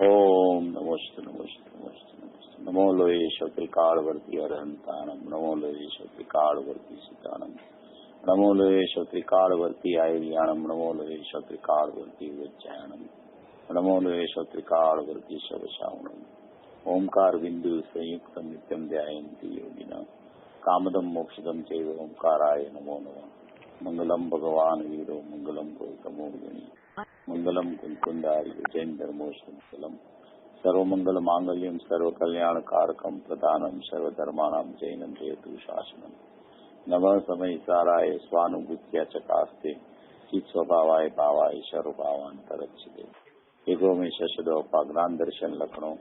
ओम नमोस्तु नमोस्तु नमोस्तु नमोस्तु नमो लोयेश त्रिकालवर्ती अरहंताणम नमो लोयेश त्रिकालवर्ती सीताणम नमो लोयेश त्रिकालवर्ती आयर्याणम नमो लोयेश त्रिकालवर्ती वज्जायणम नमो लोयेश त्रिकालवर्ती शवशावणम ओंकार बिंदु संयुक्त नित्यम ध्यायन्ति योगिना कामदम मोक्षदम चैव ओंकाराय नमो नमः मंगलम भगवान वीरो मंगलम गौतमो मुनि मंगलम कुंकुंदारी जैनधर्मोष्टमंगलम सर्वमंगल मांगल्यम सर्वकल्याण कारकम प्रधानम सर्वधर्माणाम जैनम जयतु शासनम नमः समय साराय स्वानुभूत्या चकास्ते चित स्वभावाय भावाय सर्वभावांतरक्षिते एगो में शशदो पाग्रान दर्शन लखणो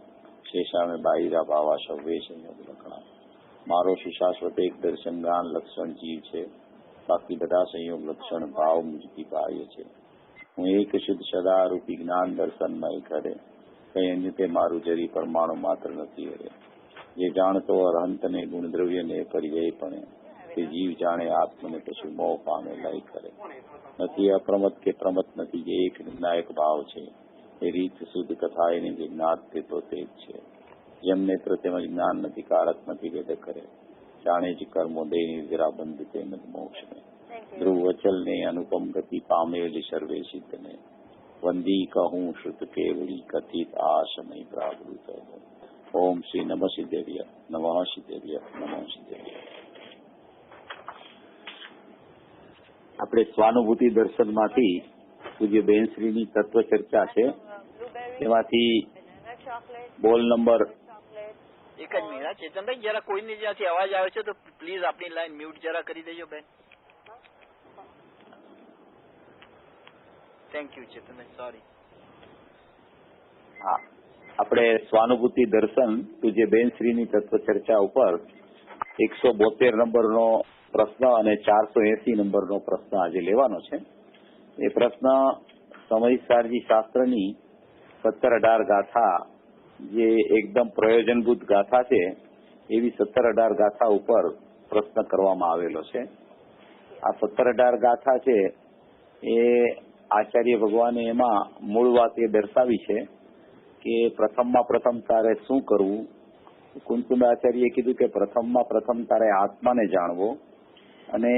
शेषा में बाईरा भावा शव्य संयोग लखणा मारो शाश्वत एक दर्शन ज्ञान लक्षण जीव है बाकी बधा संयोग लक्षण भाव मुझकी बाह्य है હું એક શુદ્ધ સદારૂપી જ્ઞાન દર્શનમય કરે કઈ અન્ય તે મારું જરી પરમાણુ માત્ર નથી હરે જે જાણતો અરહંતને ગુણદ્રવ્યને પર્યાયપણે તે જીવ જાણે આત્મને કશું મોહ પામે લય કરે નથી અપ્રમત કે પ્રમત નથી જે એક નિર્ણાયક ભાવ છે એ રીત શુદ્ધ કથા એની જે જ્ઞાત તે તો તે જ છે જેમ નેત્ર તેમજ જ્ઞાન નથી કારક નથી વેદ કરે જાણે જ કર્મો દે નિર્જરા બંધ તેમજ મોક્ષ ને ध्रुव वचल ने अनुपम गति पामेली सर्वे सिद्ध ने वंदी कहूँ श्रुत केवली कथित आशमय प्रावृत ओम श्री नमः सिद्धेर्य नमः सिद्धेर्य नमः सिद्धेर्य। આપણે સ્વાનુભૂતિ દર્શનમાંથી પૂજ્ય બેનશ્રીની તત્વ ચર્ચા છે તેમાંથી બોલ નંબર એક જ મિનિટ ચેતનભાઈ જરા કોઈની જ્યાંથી અવાજ આવે છે તો પ્લીઝ આપની લાઈન મ્યુટ જરા કરી દેજો બેન. Thank you Chetanbhai, sorry. હા, આપણે સ્વાનુભૂતિ દર્શન પૂજ્ય બેનશ્રીની તત્વ ચર્ચા ઉપર 172 નંબરનો પ્રશ્ન અને 480 નંબરનો પ્રશ્ન આજે લેવાનો છે. એ પ્રશ્ન સમયસારજી શાસ્ત્રની 17-18 ગાથા જે એકદમ પ્રયોજનભૂત ગાથા છે એવી 17-18 ગાથા ઉપર પ્રશ્ન કરવામાં આવેલો છે. આ 17-18 ગાથા છે એ આચાર્ય ભગવાને એમાં મૂળ વાત એ દર્શાવી છે કે પ્રથમમાં પ્રથમ તારે શું કરવું. કુંકુંદ આચાર્યએ કીધું કે પ્રથમમાં પ્રથમ તારે આત્માને જાણવો અને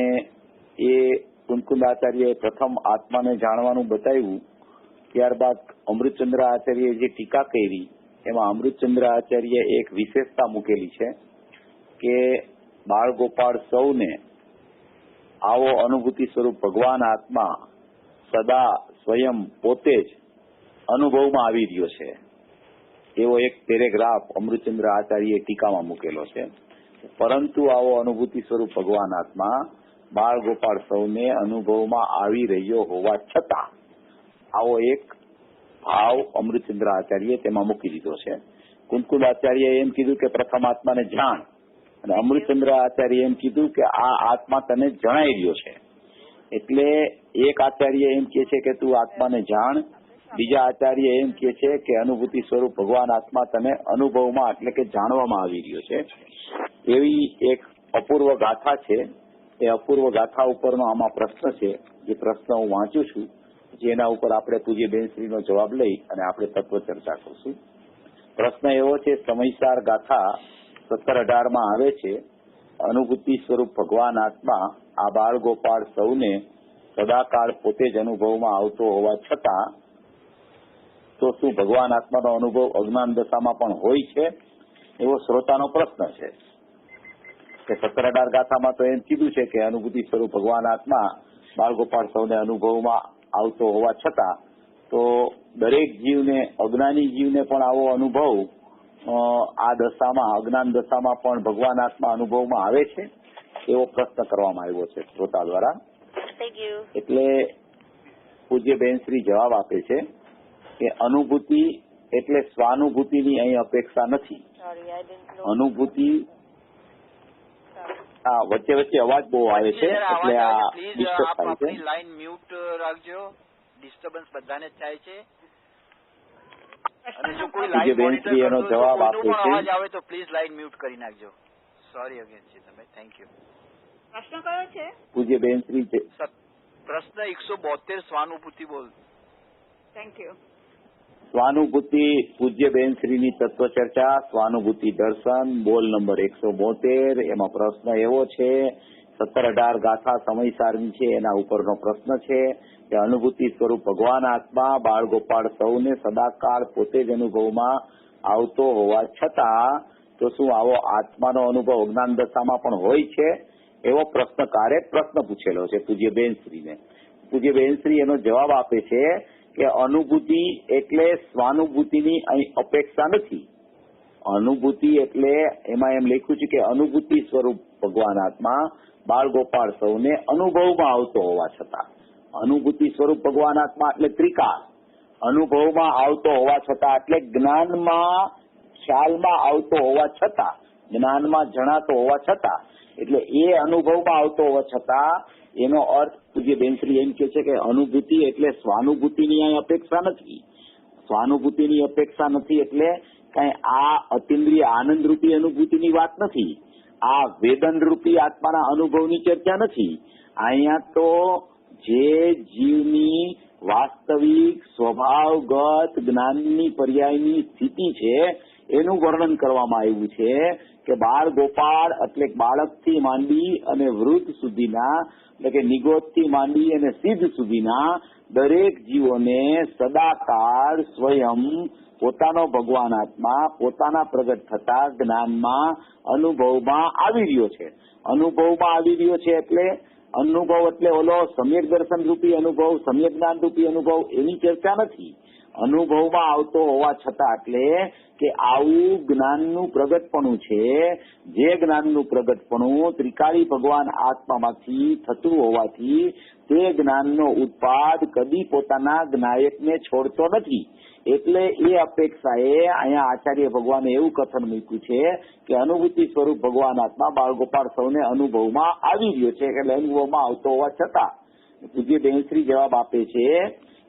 એ કુંકુંદ આચાર્યએ પ્રથમ આત્માને જાણવાનું બતાવ્યું. ત્યારબાદ અમૃતચંદ્ર આચાર્યએ જે ટીકા કરી એમાં અમૃતચંદ્ર આચાર્યએ એક વિશેષતા મૂકેલી છે કે બાળ ગોપાળ સૌને આવો અનુભૂતિ સ્વરૂપ ભગવાન આત્મા સદા સ્વયં પોતે જ અનુભવમાં આવી રહ્યો છે એવો એક પેરેગ્રાફ અમૃતચંદ્ર આચાર્યએ ટીકામાં મૂકેલો છે. પરંતુ આવો અનુભૂતિ સ્વરૂપ ભગવાન આત્મા બાળ ગોપાળ સૌને અનુભવમાં આવી રહ્યો હોવા છતાં આવો એક ભાવ અમૃતચંદ્ર આચાર્યએ તેમાં મૂકી દીધો છે. કુંકુદ આચાર્યએ એમ કીધું કે પ્રથમ આત્માને જાણ અને અમૃતચંદ્ર આચાર્યએ એમ કીધું કે આ આત્મા તને જણાઈ રહ્યો છે. એટલે એક આચાર્ય એમ કે છે કે તું આત્માને જાણ, બીજા આચાર્ય એમ કે છે કે અનુભૂતિ સ્વરૂપ ભગવાન આત્મા તને અનુભવમાં એટલે કે જાણવામાં આવી રહ્યો છે. એવી એક અપૂર્વ ગાથા છે. એ અપૂર્વ ગાથા ઉપરનો આમાં પ્રશ્ન છે. જે પ્રશ્ન હું વાંચું છું જેના ઉપર આપણે પૂજ્ય બેનશ્રીનો જવાબ લઈ અને આપણે તત્વ ચર્ચા કરશું. પ્રશ્ન એવો છે, સમયસાર ગાથા 17-18 આવે છે, અનુભૂતિ સ્વરૂપ ભગવાન આત્મા આ બાળ ગોપાળ સૌને સદાકાળ પોતે જ અનુભવમાં આવતો હોવા છતાં તો શું ભગવાન આત્માનો અનુભવ અજ્ઞાન દશામાં પણ હોય છે એવો શ્રોતાનો પ્રશ્ન છે. કે 17-18 ગાથામાં તો એમ કીધું છે કે અનુભૂતિ સ્વરૂપ ભગવાન આત્મા બાળ ગોપાળ સૌને અનુભવમાં આવતો હોવા છતાં તો દરેક જીવને, અજ્ઞાની જીવને પણ આવો અનુભવ આ દશામાં, અજ્ઞાન દશામાં પણ ભગવાન આત્મા અનુભવમાં આવે છે એવો પ્રશ્ન કરવામાં આવ્યો છે શ્રોતા દ્વારા. એટલે પૂજ્ય બેનશ્રી જવાબ આપે છે કે અનુભૂતિ એટલે સ્વાનુભૂતિની અહીં અપેક્ષા નથી. અનુભૂતિ વચ્ચે વચ્ચે અવાજ બહુ આવે છે એટલે આ ડિસ્ટર્બ થાય છે. લાઈન મ્યુટ રાખજો, ડિસ્ટર્બન્સ બધાને થાય છે. અને જો કોઈ લાઈવ બેનશ્રી એનો જવાબ આપે છે, અવાજ આવે તો પ્લીઝ લાઈન મ્યુટ કરી નાખજો. Sorry again Chetanbhai, thank you. પ્રશ્ન કયો છે? પૂજ્ય બેનશ્રી પ્રશ્ન 172 સ્વાનુભૂતિ બોલ. Thank you. સ્વાનુભૂતિ પૂજ્ય બેનશ્રીની તત્વ ચર્ચા સ્વાનુભૂતિ દર્શન બોલ નંબર 172. એમાં પ્રશ્ન એવો છે 17-18 ગાથા સમય સારની છે એના ઉપરનો પ્રશ્ન છે કે અનુભૂતિ સ્વરૂપ ભગવાન આત્મા બાળ ગોપાળ સૌને સદાકાળ પોતે જ અનુભવમાં આવતો હોવા છતાં તો શું આવો આત્માનો અનુભવ અજ્ઞાન દશામાં પણ હોય છે? એવો પ્રશ્નકારે પ્રશ્ન પૂછેલો છે પૂજ્ય બેનશ્રીને. પૂજ્ય બેનશ્રી એનો જવાબ આપે છે કે અનુભૂતિ એટલે સ્વાનુભૂતિની અહીં અપેક્ષા નથી. અનુભૂતિ એટલે એમાં એમ લખ્યું છે કે અનુભૂતિ સ્વરૂપ ભગવાન આત્મા બાળ ગોપાળ સૌને અનુભવમાં આવતો હોવા છતાં. અનુભૂતિ સ્વરૂપ ભગવાન આત્મા એટલે ત્રિકાળ. અનુભવમાં આવતો હોવા છતાં એટલે જ્ઞાનમાં ખ્યાલમાં આવતો હોવા છતાં, જ્ઞાનમાં જણાતો હોવા છતાં, એટલે એ અનુભવમાં આવતો હોવા છતાં એનો અર્થ પૂજ્ય બેનશ્રી એમ કે છે કે અનુભૂતિ એટલે સ્વાનુભૂતિની અહીં અપેક્ષા નથી. સ્વાનુભૂતિની અપેક્ષા નથી એટલે કઈ આ અતિન્દ્રિય આનંદ રૂપી અનુભૂતિની વાત નથી. આ વેદન રૂપી આત્માના અનુભવની ચર્ચા નથી. અહીંયા તો જે જીવની વાસ્તવિક સ્વભાવગત જ્ઞાનની પર્યાયની સ્થિતિ છે એનું વર્ણન કરવામાં આવ્યું છે કે બાળ ગોપાળ એટલે બાળકથી માંડી અને વૃદ્ધ સુધીના, એટલે કે નિગોદથી માંડી અને સિદ્ધ સુધીના દરેક જીવોને સદાકાળ સ્વયં પોતાનો ભગવાન આત્મા પોતાના પ્રગટ થતા જ્ઞાનમાં અનુભવમાં આવી રહ્યો છે. અનુભવમાં આવી રહ્યો છે એટલે અનુભવ એટલે ઓલો સમ્યક દર્શન રૂપી અનુભવ, સમ્યક જ્ઞાન રૂપી અનુભવ એની ચર્ચા નથી. અનુભવમાં આવતો હોવા છતાં એટલે કે આવું જ્ઞાનનું પ્રગટપણું છે, જે જ્ઞાનનું પ્રગટપણું ત્રિકાળી ભગવાન આત્મામાંથી થતું હોવાથી તે જ્ઞાનનો ઉત્પાદ કદી પોતાના જ્ઞાયકને છોડતો નથી. એટલે એ અપેક્ષાએ અહીંયા આચાર્ય ભગવાને એવું કથન મૂક્યું છે કે અનુભૂતિ સ્વરૂપ ભગવાન આત્મા બાળ ગોપાળ સૌને અનુભવમાં આવી રહ્યો છે, એટલે અનુભવમાં આવતો હોવા છતાં પૂજ્ય બેનશ્રી જવાબ આપે છે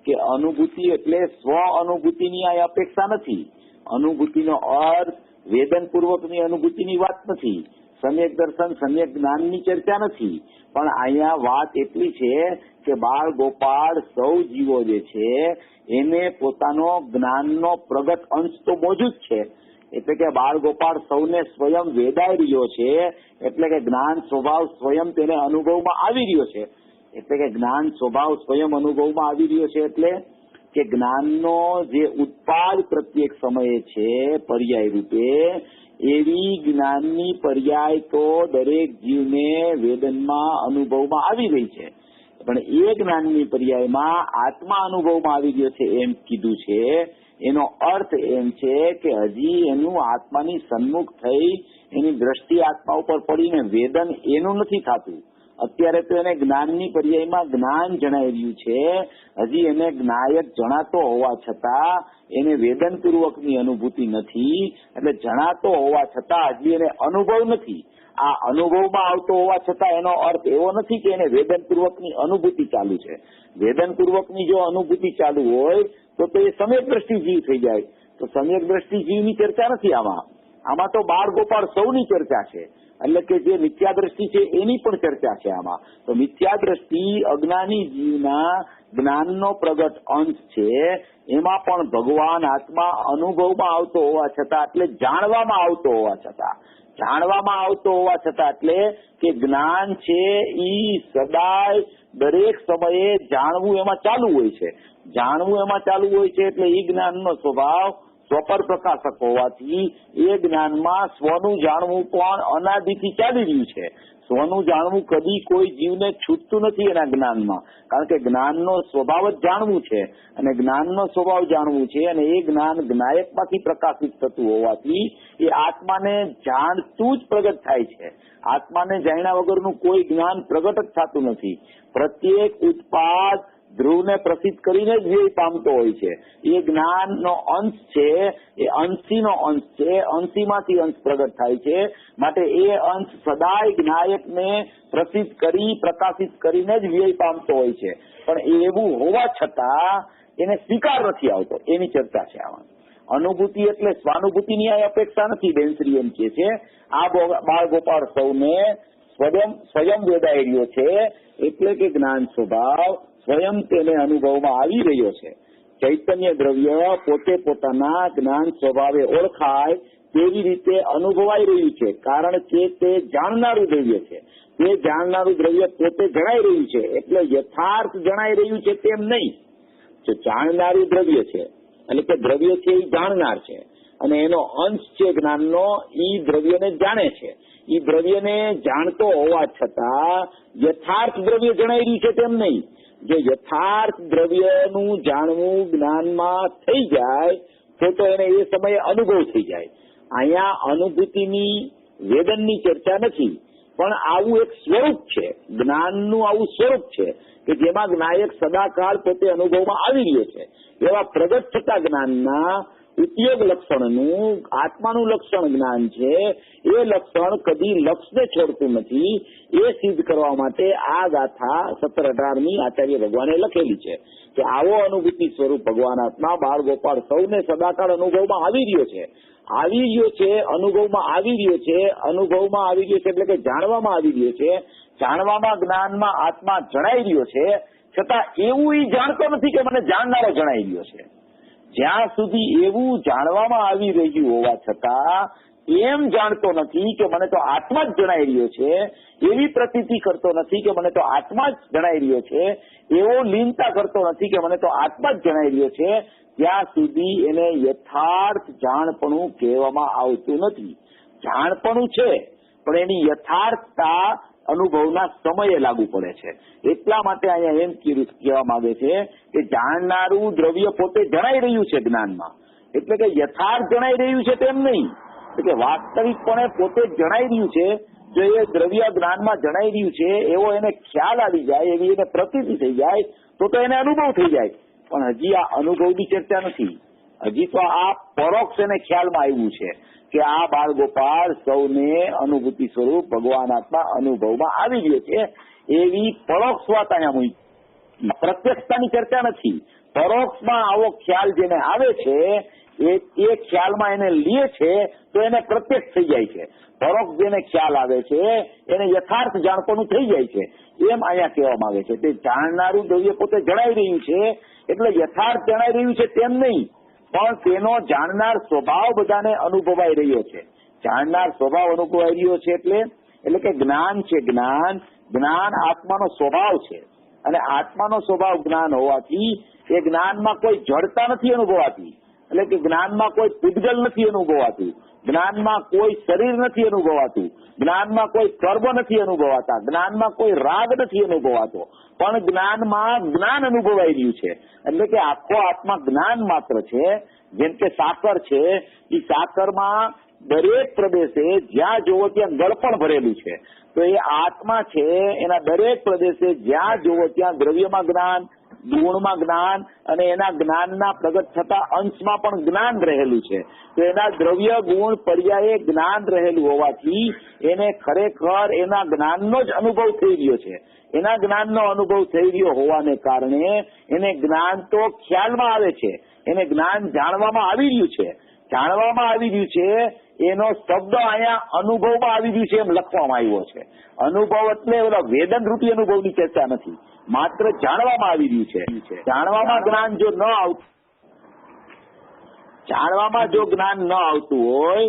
કે અનુભૂતિ એટલે સ્વ અનુભૂતિની આ અપેક્ષા નથી. અનુભૂતિનો અર્થ વેદનપૂર્વકની અનુભૂતિની વાત નથી. સમ્યક દર્શન સમ્યક જ્ઞાનની ચર્ચા નથી. પણ અહીંયા વાત એટલી છે કે બાળ ગોપાળ સૌ જીવો જે છે એને પોતાનો જ્ઞાનનો પ્રગટ અંશ તો મોજૂદ છે. એટલે કે બાળ ગોપાળ સૌને સ્વયં વેદાઈ રહ્યો છે, એટલે કે જ્ઞાન સ્વભાવ સ્વયં તેને અનુભવમાં આવી રહ્યો છે. એટલે કે જ્ઞાન સ્વભાવ સ્વયં અનુભવમાં આવી રહ્યો છે એટલે કે જ્ઞાનનો જે ઉત્પાદ પ્રત્યેક સમયે છે પર્યાય રૂપે, એવી જ્ઞાનની પર્યાય તો દરેક જીવને વેદનમાં અનુભવમાં આવી રહી છે. પણ એ જ્ઞાનની પર્યાયમાં આત્મા અનુભવમાં આવી રહ્યો છે એમ કીધું છે. એનો અર્થ એમ છે કે હજી એનું આત્માની સન્મુખ થઈ એની દ્રષ્ટિ આત્મા ઉપર પડીને વેદન એનું નથી થતું. અત્યારે તો એને જ્ઞાનની પર્યાયમાં જ્ઞાન જણાઈ રહ્યું છે. હજી એને જ્ઞાયક જણાતો હોવા છતાં એને વેદનપૂર્વકની અનુભૂતિ નથી. એટલે જણાતો હોવા છતાં હજી એને અનુભવ નથી. આ અનુભવમાં આવતો હોવા છતાં એનો અર્થ એવો નથી કે એને વેદનપૂર્વકની અનુભૂતિ ચાલુ છે. વેદનપૂર્વકની જો અનુભૂતિ ચાલુ હોય તો એ સમ્યક દ્રષ્ટિ જીવ થઈ જાય. તો સમ્યક દ્રષ્ટિ જીવની ચર્ચા નથી આમાં તો બાળ ગોપાળ સૌની ચર્ચા છે. એટલે કે જે મિથ્યા દ્રષ્ટિ છે એની પણ ચર્ચા છે આમાં. તો મિથ્યા દ્રષ્ટિ અજ્ઞાની જીવના જ્ઞાનનો પ્રગટ અંશ છે. એમાં પણ ભગવાન આત્મા અનુભવમાં આવતો હોવા છતાં, એટલે જાણવામાં આવતો હોવા છતાં, એટલે કે જ્ઞાન છે ઈ સદાય દરેક સમયે જાણવું એમાં ચાલુ હોય છે. એટલે ઈ જ્ઞાનનો સ્વભાવ સ્વપર પ્રકાશક હોવાથી એ જ્ઞાનમાં સ્વનું જાણવું પણ અનાદિથી ચાલી રહ્યું છે. સ્વનું જાણવું કદી કોઈ જીવને છૂટતું નથી એના જ્ઞાનમાં, કારણ કે જ્ઞાનનો સ્વભાવ જ જાણવું છે અને જ્ઞાનનો સ્વભાવ જાણવું છે. અને એ જ્ઞાન જ્ઞાયકમાંથી પ્રકાશિત થતું હોવાથી એ આત્માને જાણતું જ પ્રગટ થાય છે. આત્માને જાણ્યા વગરનું કોઈ જ્ઞાન પ્રગટ જ થતું નથી. પ્રત્યેક ઉત્પાદ ધ્રુવને પ્રસિદ્ધ કરીને જ વ્યય પામતો હોય છે. એ જ્ઞાનનો અંશ છે, એ અંશીનો અંશ છે, અંશીમાંથી અંશ પ્રગટ થાય છે. માટે એ અંશ સદાય જ્ઞાયકને પ્રસિદ્ધ કરી પ્રકાશિત કરીને જ વ્યય પામતો હોય છે. પણ એવું હોવા છતાં એને સ્વીકાર નથી આવતો, એની ચર્ચા છે આમાં. અનુભૂતિ એટલે સ્વાનુભૂતિની આ અપેક્ષા નથી. બેનશ્રી એમ કે છે આ બાળ ગોપાળ સૌને સ્વયં વેદાઈ રહ્યો છે, એટલે કે જ્ઞાન સ્વભાવ સ્વયં તેને અનુભવમાં આવી રહ્યો છે. ચૈતન્ય દ્રવ્ય પોતે પોતાના જ્ઞાન સ્વભાવે ઓળખાય તેવી રીતે અનુભવાઈ રહ્યું છે, કારણ કે તે જાણનારું દ્રવ્ય છે. તે જાણનારું દ્રવ્ય પોતે જણાઈ રહ્યું છે, એટલે યથાર્થ જણાઈ રહ્યું છે તેમ નહીં. જો જાણનારું દ્રવ્ય છે એટલે કે દ્રવ્ય છે એ જાણનાર છે અને એનો અંશ છે જ્ઞાનનો, એ દ્રવ્યને જાણે છે. એ દ્રવ્યને જાણતો હોવા છતાં યથાર્થ દ્રવ્ય જણાઈ રહ્યું છે તેમ નહીં. જો યથાર્થ દ્રવ્યનું જાણવું જ્ઞાનમાં થઈ જાય તો એને એ સમયે અનુભવ થઈ જાય. અહીંયા અનુભૂતિની વેદનની ચર્ચા નથી, પણ આવું એક સ્વરૂપ છે, જ્ઞાનનું આવું સ્વરૂપ છે કે જેમાં જ્ઞાયક સદાકાળ પોતે અનુભવમાં આવી રહ્યો છે. એવા પ્રગટ થતા જ્ઞાનના ઉપયોગ લક્ષણનું આત્માનું લક્ષણ જ્ઞાન છે. એ લક્ષણ કદી લક્ષને છોડતું નથી. એ સિદ્ધ કરવા માટે આ ગાથા 17-18 આચાર્ય ભગવાને લખેલી છે કે આવો અનુભૂતિ સ્વરૂપ ભગવાન આત્મા બાળ ગોપાળ સૌને સદાકાળ અનુભવમાં આવી રહ્યો છે. અનુભવમાં આવી રહ્યો છે એટલે કે જાણવામાં આવી રહ્યો છે. જાણવામાં જ્ઞાનમાં આત્મા જણાઈ રહ્યો છે, છતાં એવું એ જાણતો નથી કે મને જાણનારો જણાઈ રહ્યો છે. જ્યાં સુધી એવું જાણવામાં આવી રહ્યું હોવા છતાં એમ જાણતો નથી કે મને તો આત્મા જ જણાઈ રહ્યો છે, એવી પ્રતીતિ કરતો નથી કે મને તો આત્મા જ જણાઈ રહ્યો છે, એવો લીનતા કરતો નથી કે મને તો આત્મા જ જણાઈ રહ્યો છે, ત્યાં સુધી એને યથાર્થ જાણપણું કહેવામાં આવતું નથી. જાણપણું છે પણ એની યથાર્થતા અનુભવના સમયે લાગુ પડે છે. એટલા માટે અહીંયા એમ કહેવા માંગે છે કે જાણનારું દ્રવ્ય પોતે જણાઈ રહ્યું છે જ્ઞાનમાં, એટલે કે યથાર્થ જણાઈ રહ્યું છે તેમ નહીં, એટલે કે વાસ્તવિકપણે પોતે જણાઈ રહ્યું છે. જો એ દ્રવ્ય જ્ઞાનમાં જણાઈ રહ્યું છે એવો એને ખ્યાલ આવી જાય, એવી એને પ્રતીતિ થઈ જાય તો એને અનુભવ થઈ જાય. પણ હજી આ અનુભવની ચર્ચા નથી. હજી તો આ પરોક્ષ એને ખ્યાલમાં આવ્યું છે કે આ બાળ ગોપાળ સૌને અનુભૂતિ સ્વરૂપ ભગવાન આત્મા અનુભવમાં આવી રહ્યો છે. એવી પરોક્ષ વાત અહીંયા મૂકી. પ્રત્યક્ષતાની ચર્ચા નથી. પરોક્ષમાં આવો ખ્યાલ જેને આવે છે એ ખ્યાલમાં એને લે છે તો એને પ્રત્યક્ષ થઈ જાય છે. પરોક્ષ જેને ખ્યાલ આવે છે એને યથાર્થ જાણપણું થઈ જાય છે. એમ અહીંયા કહેવામાં આવે છે. તે જાણનારું દ્રવ્ય પોતે જણાઈ રહ્યું છે એટલે યથાર્થ જણાઈ રહ્યું છે તેમ નહીં, પણ તેનો જાણનાર સ્વભાવ બધાને અનુભવાઈ રહ્યો છે. જાણનાર સ્વભાવ અનુભવાઈ રહ્યો છે એટલે કે જ્ઞાન છે. જ્ઞાન આત્માનો સ્વભાવ છે અને આત્માનો સ્વભાવ જ્ઞાન હોવાથી એ જ્ઞાનમાં કોઈ જડતા નથી અનુભવાતી, એટલે કે જ્ઞાનમાં કોઈ પૂતગલ નથી અનુભવાતું, જ્ઞાનમાં કોઈ શરીર નથી અનુભવાતું, જ્ઞાનમાં કોઈ કર્મ નથી અનુભવાતા, જ્ઞાનમાં કોઈ રાગ નથી અનુભવાતો, પણ જ્ઞાનમાં જ્ઞાન અનુભવાઈ રહ્યું છે. એટલે કે આખો આત્મા જ્ઞાન માત્ર છે. જેમ કે સાકર છે, એ સાકરમાં દરેક પ્રદેશે જ્યાં જોવો ત્યાં ગળપણ ભરેલું છે, તો એ આત્મા છે એના દરેક પ્રદેશે જ્યાં જોવો ત્યાં દ્રવ્યમાં જ્ઞાન, ગુણમાં જ્ઞાન અને એના જ્ઞાનના પ્રગટ થતા અંશમાં પણ જ્ઞાન રહેલું છે. તો એના દ્રવ્ય ગુણ પર્યાયે જ્ઞાન રહેલું હોવાથી એને ખરેખર એના જ્ઞાનનો જ અનુભવ થઈ રહ્યો છે. એના જ્ઞાનનો અનુભવ થઈ રહ્યો હોવાને કારણે એને જ્ઞાન તો ખ્યાલમાં આવે છે, એને જ્ઞાન જાણવામાં આવી રહ્યું છે. એનો શબ્દ અહીંયા અનુભવમાં આવી રહ્યું છે એમ લખવામાં આવ્યો છે. અનુભવ એટલે વેદન રૂપી અનુભવની ચર્ચા નથી, માત્ર જાણવામાં આવી રહ્યું છે. જાણવામાં જો જ્ઞાન ન આવતું હોય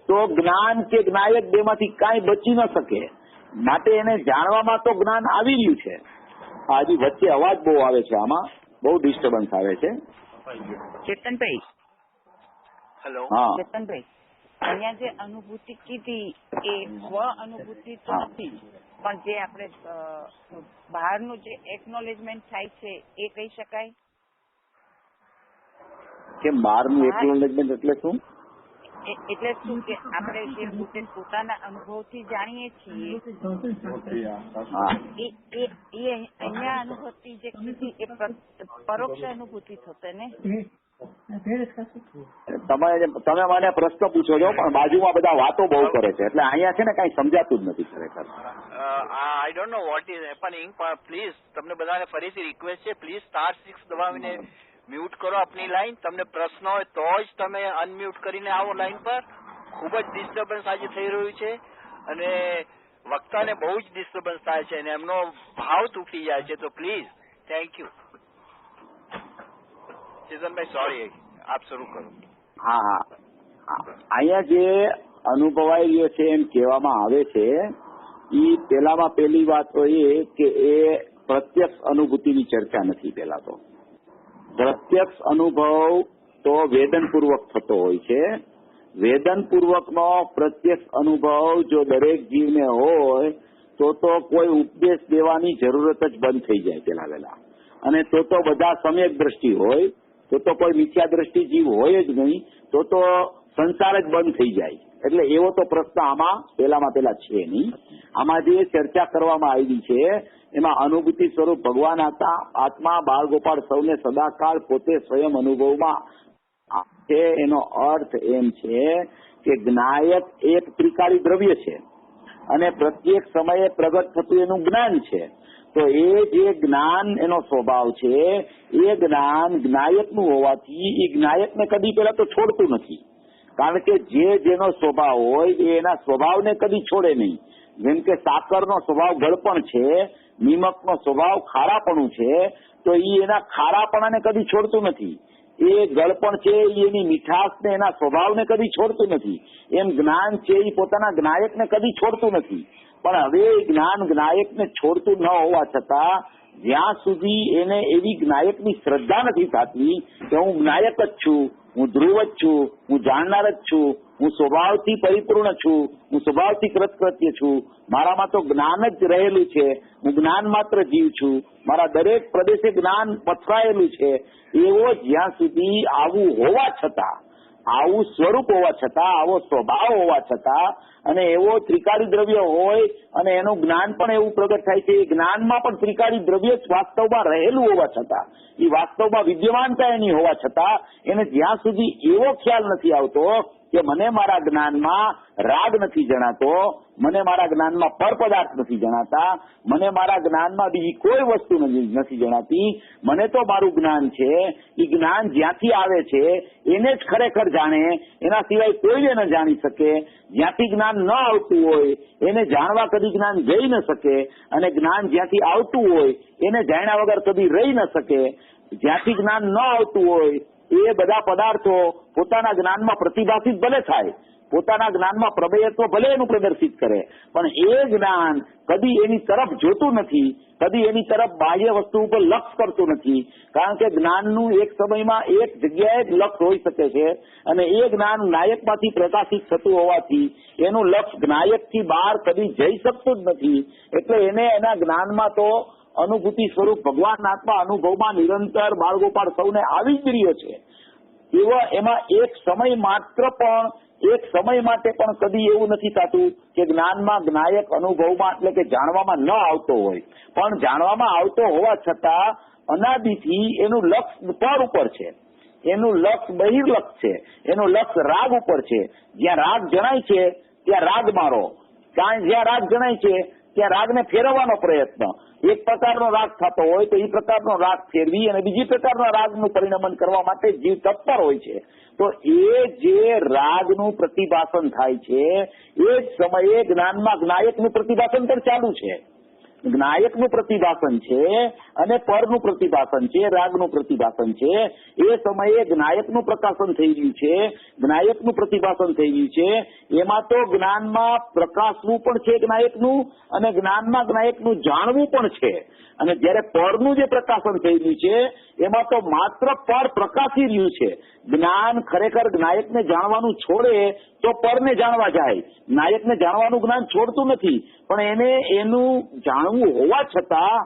તો જ્ઞાન કે જ્ઞાયક બેમાંથી કાંઈ બચી ન શકે. માટે એને જાણવામાં તો જ્ઞાન આવી રહ્યું છે. હજી વચ્ચે અવાજ બહુ આવે છે, આમાં બહુ ડિસ્ટર્બન્સ આવે છે. ચેતનભાઈ, હેલો. હા ચેતનભાઈ, અહીંયા જે અનુભૂતિ કીધી એ સ્વ અનુભૂતિ તો નથી, પણ જે આપણે બહારનું જે એકનોલેજમેન્ટ થાય છે એ કહી શકાય કે બહારનું એકનોલેજમેન્ટ એટલે શું? એટલે શું કે આપણે જે પોતાના અનુભવથી જાણીએ છીએ એ અહીંયા અનુભૂતિ જે કીધી એ પરોક્ષ અનુભૂતિ થશે ને? તમે મને પ્રશ્ન પૂછો છો પણ બાજુમાં બધા વાતો બહુ કરે છે એટલે અહીંયા છે ને કઈ સમજાતું જ નથી ખરેખર. I don't know what is happening, please તમને બધાને ફરીથી રિક્વેસ્ટ છે, પ્લીઝ *6 દબાવીને મ્યુટ કરો આપની લાઈન. તમને પ્રશ્ન હોય તો જ તમે અનમ્યુટ કરીને આવો લાઈન પર. ખૂબ જ ડિસ્ટર્બન્સ આજે થઈ રહ્યું છે અને વક્તાને બહુ જ ડિસ્ટર્બન્સ થાય છે અને એમનો ભાવ તૂટી જાય છે. તો please, thank you. Chetanbhai sorry, આપ શરૂ કરો. હા. અહીંયા જે અનુભવાઈ રહ્યો છે એમ કહેવામાં આવે છે એ પેલામાં પહેલી વાત તો એ કે એ પ્રત્યક્ષ અનુભૂતિની ચર્ચા નથી. પેલા તો પ્રત્યક્ષ અનુભવ તો વેદનપૂર્વક થતો હોય છે. વેદનપૂર્વકનો પ્રત્યક્ષ અનુભવ જો દરેક જીવને હોય તો કોઈ ઉપદેશ દેવાની જરૂરત જ બંધ થઈ જાય પેલા વહેલા. અને તો બધા સમ્યક દ્રષ્ટિ હોય, તો કોઈ મિથ્યા દ્રષ્ટિ જીવ હોય જ નહીં, તો સંસાર જ બંધ થઈ જાય. એટલે એવો તો પ્રશ્ન આમાં પેલા છે નહીં. આમાં જે ચર્ચા કરવામાં આવી છે એમાં અનુભૂતિ સ્વરૂપ ભગવાન આત્મા બાળગોપાળ સૌને સદાકાળ પોતે સ્વયં અનુભવમાં છે. એનો અર્થ એમ છે કે જ્ઞાયક એક ત્રિકાળી દ્રવ્ય છે અને પ્રત્યેક સમયે પ્રગટ થતું એનું જ્ઞાન છે. તો એ જે જ્ઞાન એનો સ્વભાવ છે એ જ્ઞાન જ્ઞાયકનું હોવાથી એ જ્ઞાયકને કદી પેલા તો છોડતું નથી. કારણ કે જેનો સ્વભાવ હોય એ એના સ્વભાવને કદી છોડે નહીં. જેમ કે સાકરનો સ્વભાવ ગળપણ છે, નિમકનો સ્વભાવ ખારાપણું છે, તો એ એના ખારાપણાને કદી છોડતું નથી. એ ગળપણ છે એની મીઠાશને એના સ્વભાવને કદી છોડતું નથી. એમ જ્ઞાન છે એ પોતાના જ્ઞાયકને કદી છોડતું નથી. પણ હવે જ્ઞાન જ્ઞાયકને છોડતું ન હોવા છતાં જ્યાં સુધી એને એવી જ્ઞાયકની શ્રદ્ધા નથી થતી કે હું જ્ઞાયક જ છું, હું ધ્રુવ જ છું, હું જાણનાર જ છું, હું સ્વભાવથી પરિપૂર્ણ છું, હું સ્વભાવથી કૃતકૃત્ય છું, મારામાં તો જ્ઞાન જ રહેલું છે, હું જ્ઞાન માત્ર જીવ છું, મારા દરેક પ્રદેશે જ્ઞાન પથરાયેલું છે, એવો જ્યાં સુધી આવું હોવા છતાં, આવું સ્વરૂપ હોવા છતાં, આવો સ્વભાવ હોવા છતાં અને એવો ત્રિકાળી દ્રવ્ય હોય અને એનું જ્ઞાન પણ એવું પ્રગટ થાય છે, એ જ્ઞાનમાં પણ ત્રિકાળી દ્રવ્ય વાસ્તવમાં રહેલું હોવા છતાં, એ વાસ્તવમાં વિદ્યમાનતા એની હોવા છતાં એને જ્યાં સુધી એવો ખ્યાલ નથી આવતો કે મને મારા જ્ઞાનમાં રાગ નથી જણાતો, મને મારા જ્ઞાનમાં પર પદાર્થ નથી જણાતા, મને મારા જ્ઞાનમાં બીજી કોઈ વસ્તુ નથી જણાતી, મને તો મારું જ્ઞાન છે, એ જ્ઞાન જ્યાંથી આવે છે એને જ ખરેખર જાણે, એના સિવાય કોઈને ન જાણી શકે. જ્યાંથી જ્ઞાન ન આવતું હોય એને જાણવા કદી જ્ઞાન જઈ ન શકે, અને જ્ઞાન જ્યાંથી આવતું હોય એને જાણ્યા વગર કદી રહી ન શકે. જ્યાંથી જ્ઞાન ન આવતું હોય એ બધા પદાર્થો પોતાના જ્ઞાનમાં પ્રતિભાષિત ભલે થાય, પોતાના જ્ઞાનમાં પ્રમેયત્વ ભલે એનું પ્રદર્શિત કરે, પણ એ જ્ઞાન કદી એની તરફ જોતું નથી, કદી એની તરફ બાહ્ય વસ્તુ ઉપર લક્ષ કરતું નથી. કારણ કે જ્ઞાનનું એક સમયમાં એક જગ્યાએ જ લક્ષ હોઈ શકે છે અને એ જ્ઞાન જ્ઞાયકમાંથી પ્રકાશિત થતું હોવાથી એનું લક્ષ જ્ઞાયકથી બહાર કદી જઈ શકતું જ નથી. એટલે એને એના જ્ઞાનમાં તો અનુભૂતિ સ્વરૂપ ભગવાન આત્મા અનુભવમાં નિરંતર બાળગોપાળ સૌને આવી જ રહ્યો છે. એમાં એક સમય માત્ર પણ, એક સમય માટે પણ કદી એવું નથી થતું કે જ્ઞાનમાં જ્ઞાયક અનુભવમાં એટલે કે જાણવામાં ન આવતો હોય, પણ જાણવામાં આવતો હોવા છતાં અનાદિથી એનું લક્ષ પર ઉપર છે, એનું લક્ષ બહિર્લક્ષ છે, એનું લક્ષ રાગ ઉપર છે. જ્યાં રાગ જણાય છે ત્યાં રાગ મારો, જ્યાં રાગ જણાય છે ત્યાં રાગને ફેરવવાનો પ્રયત્ન. એક પ્રકારનો રાગ થતો હોય તો એ પ્રકારનો રાગ ફેરવી અને બીજી પ્રકારના રાગનું પરિણમન કરવા માટે જીવ તત્પર હોય છે. તો એ જે રાગનું પ્રતિભાષણ થાય છે એ જ સમયે જ્ઞાનમાં જ્ઞાયકનું પ્રતિભાષણ પણ ચાલુ છે. જ્ઞાયકનું પ્રતિભાષણ છે અને પરનું પ્રતિભાષણ છે, રાગનું પ્રતિભાષણ છે. એ સમયે જ્ઞાયકનું પ્રકાશન થઈ રહ્યું છે, જ્ઞાયકનું પ્રતિભાષણ થઈ રહ્યું છે. એમાં તો જ્ઞાનમાં પ્રકાશવું પણ છે જ્ઞાયકનું, અને જ્ઞાનમાં જ્ઞાયકનું જાણવું પણ છે. અને જયારે પરનું જે પ્રકાશન થઈ રહ્યું છે એમાં તો માત્ર પર પ્રકાશી રહ્યું છે. જ્ઞાન ખરેખર જ્ઞાયકને જાણવાનું છોડે તો પરને જાણવા જાય, જ્ઞાયકને જાણવાનું જ્ઞાન છોડતું નથી, પણ એને એનું જાણવું હોવા છતાં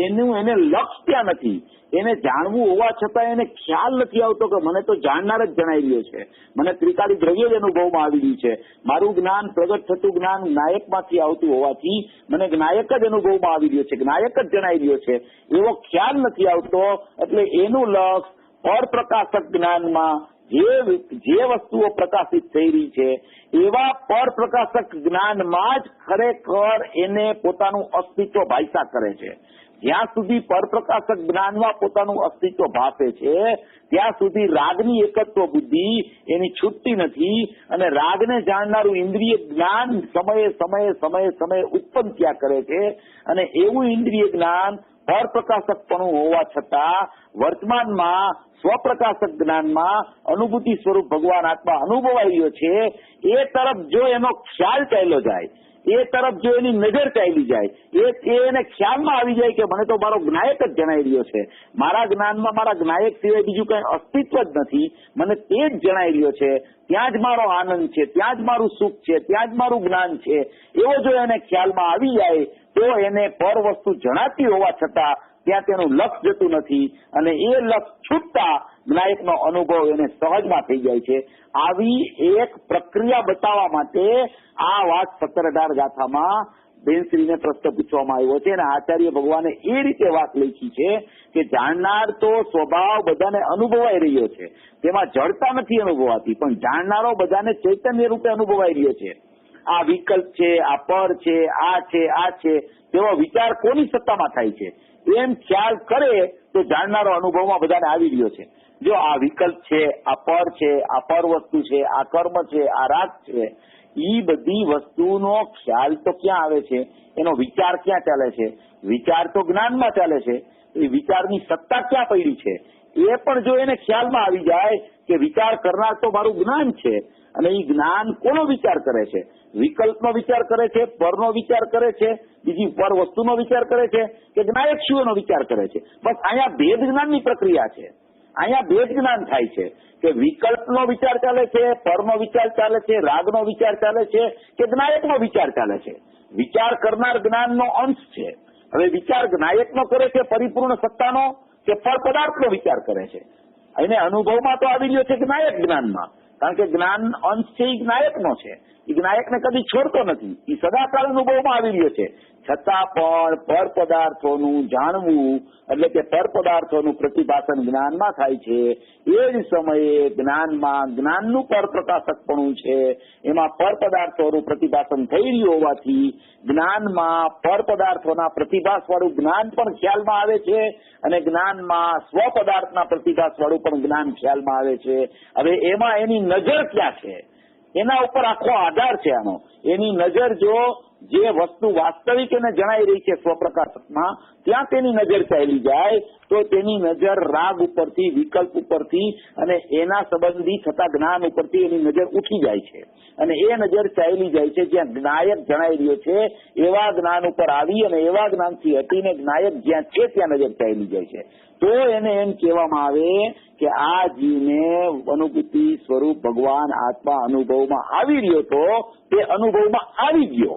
એને લક્ષ ત્યાં નથી. એને જાણવું હોવા છતાં એને ખ્યાલ નથી આવતો કે મને તો જાણનાર જ જણાઈ રહ્યો છે, મને ત્રિકાળી દ્રવ્ય જ અનુભવમાં આવી રહ્યું છે. મારું જ્ઞાન પ્રગટ થતું જ્ઞાન જ્ઞાયકમાંથી આવતું હોવાથી મને જ્ઞાયક જ અનુભવમાં આવી રહ્યો છે, જ્ઞાયક જ જણાઈ રહ્યો છે, એવો ખ્યાલ નથી આવતો. એટલે એનું લક્ષ પરપ્રકાશક જ્ઞાનમાં જે વસ્તુઓ પ્રકાશિત થઈ રહી છે એવા પરપ્રકાશક જ્ઞાનમાં જ ખરેખર એને પોતાનું અસ્તિત્વ ભાષા કરે છે. જ્યાં સુધી પરપ્રકાશક જ્ઞાનમાં પોતાનું અસ્તિત્વ ભાસે છે ત્યાં સુધી રાગની એકત્વ બુદ્ધિ એની છૂટતી નથી, અને રાગને જાણનારું ઇન્દ્રિય જ્ઞાન સમયે સમયે સમયે સમયે ઉત્પન્ન થયા કરે છે. અને એવું ઇન્દ્રિય જ્ઞાન પરપ્રકાશકપણું હોવા છતાં વર્તમાનમાં સ્વપ્રકાશક જ્ઞાનમાં અનુભૂતિ સ્વરૂપ ભગવાન આત્મા અનુભવાઈ રહ્યો છે, એ તરફ જો એનો ખ્યાલ ચાલ્યો જાય, એ તરફ જો એની નજર ચાલી જાય, એને ખ્યાલમાં આવી જાય કે મને તો મારો જ્ઞાયક જ જણાઈ રહ્યો છે, મારા જ્ઞાનમાં મારા જ્ઞાયક સિવાય બીજું કઈ અસ્તિત્વ જ નથી, મને તે જ જણાઈ રહ્યો છે, ત્યાં જ મારો આનંદ છે, ત્યાં જ મારું સુખ છે, ત્યાં જ મારું જ્ઞાન છે, એવો જો એને ખ્યાલમાં આવી જાય તો એને પર વસ્તુ જણાતી હોવા છતાં ત્યાં તેનું લક્ષ જતું નથી અને એ લક્ષ છૂટતા જ્ઞાયકનો અનુભવ એને સહજમાં થઈ જાય છે. આવી એક પ્રક્રિયા બતાવવા માટે આ વાત 17-18 ગાથામાં બેનશ્રીને પ્રશ્ન પૂછવામાં આવ્યો છે અને આચાર્ય ભગવાને એ રીતે વાત લખી છે કે જાણનાર તો સ્વભાવ બધાને અનુભવાઈ રહ્યો છે, તેમાં જડતા નથી અનુભવાતી, પણ જાણનારો બધાને ચૈતન્ય રૂપે અનુભવાઈ રહ્યો છે. આ વિકલ્પ છે, આ પર છે, આ છે તેવો વિચાર કોની સત્તામાં થાય છે એમ ખ્યાલ કરે તો જાણનારો અનુભવમાં બધાને આવી રહ્યો છે. જો આ વિકલ્પ છે, આ પર છે, આ પર વસ્તુ છે, આ કર્મ છે, આ રાગ છે, એ બધી વસ્તુનો ખ્યાલ તો ક્યાં આવે છે, એનો વિચાર ક્યાં ચાલે છે, વિચાર તો જ્ઞાનમાં ચાલે છે, એ વિચારની સત્તા ક્યાં પડી છે એ પણ જો એને ખ્યાલમાં આવી જાય કે વિચાર કરનાર તો મારું જ્ઞાન છે અને એ જ્ઞાન કોનો વિચાર કરે છે, વિકલ્પનો વિચાર કરે છે, પરનો વિચાર કરે છે, બીજી પર વસ્તુનો વિચાર કરે છે કે જ્ઞાયક શિવનો વિચાર કરે છે. બસ અહીંયા ભેદ જ્ઞાનની પ્રક્રિયા છે, અહીંયા ભેદ જ્ઞાન થાય છે કે વિકલ્પનો વિચાર ચાલે છે, પરનો વિચાર ચાલે છે, રાગનો વિચાર ચાલે છે કે જ્ઞાયકનો વિચાર ચાલે છે. વિચાર કરનાર જ્ઞાનનો અંશ છે. હવે વિચાર જ્ઞાયકનો કરે છે પરિપૂર્ણ સત્તાનો કે પર પદાર્થનો વિચાર કરે છે, એને અનુભવમાં તો આવી રહ્યો છે જ્ઞાયક જ્ઞાનમાં, કારણ કે જ્ઞાન અંશ છે એ જ્ઞાયકનો છે, એ જ્ઞાયકને કદી છોડતો નથી, એ સદાકાળ અનુભવમાં આવી રહ્યો છે. છતાં પણ પર પદાર્થોનું જાણવું એટલે કે પર પદાર્થોનું પ્રતિભાસન જ્ઞાનમાં થાય છે, એ જ સમયે જ્ઞાનમાં જ્ઞાનનું પર પ્રકાશકપણું છે, એમાં પર પદાર્થોનું પ્રતિભાસન થઈ રહ્યું હોવાથી જ્ઞાનમાં પર પદાર્થોના પ્રતિભાસવાળું જ્ઞાન પણ ખ્યાલમાં આવે છે અને જ્ઞાનમાં સ્વ પદાર્થના પ્રતિભાસવાળું પણ જ્ઞાન ખ્યાલમાં આવે છે. હવે એમાં એની નજર ક્યાં છે, એના ઉપર આખો આધાર છે આનો. એની નજર જો જે વસ્તુ વાસ્તવિક એને જણાઈ રહી છે સ્વપ્રકાશકમાં, ત્યાં તેની નજર ચાલી જાય તો તેની નજર રાગ ઉપરથી, વિકલ્પ ઉપરથી અને એના સંબંધી થતા જ્ઞાન ઉપરથી એની નજર ઉઠી જાય છે અને એ નજર ચાલી જાય છે જ્યાં જ્ઞાયક જણાઈ રહ્યો છે એવા જ્ઞાન ઉપર આવી અને એવા જ્ઞાનથી હટીને જ્ઞાયક જ્યાં છે ત્યાં નજર ચાલી જાય છે. તો એને એમ કહેવામાં આવે કે આ જીવને અનુભૂતિ સ્વરૂપ ભગવાન આત્મા અનુભવમાં આવી રહ્યો તો તે અનુભવમાં આવી ગયો.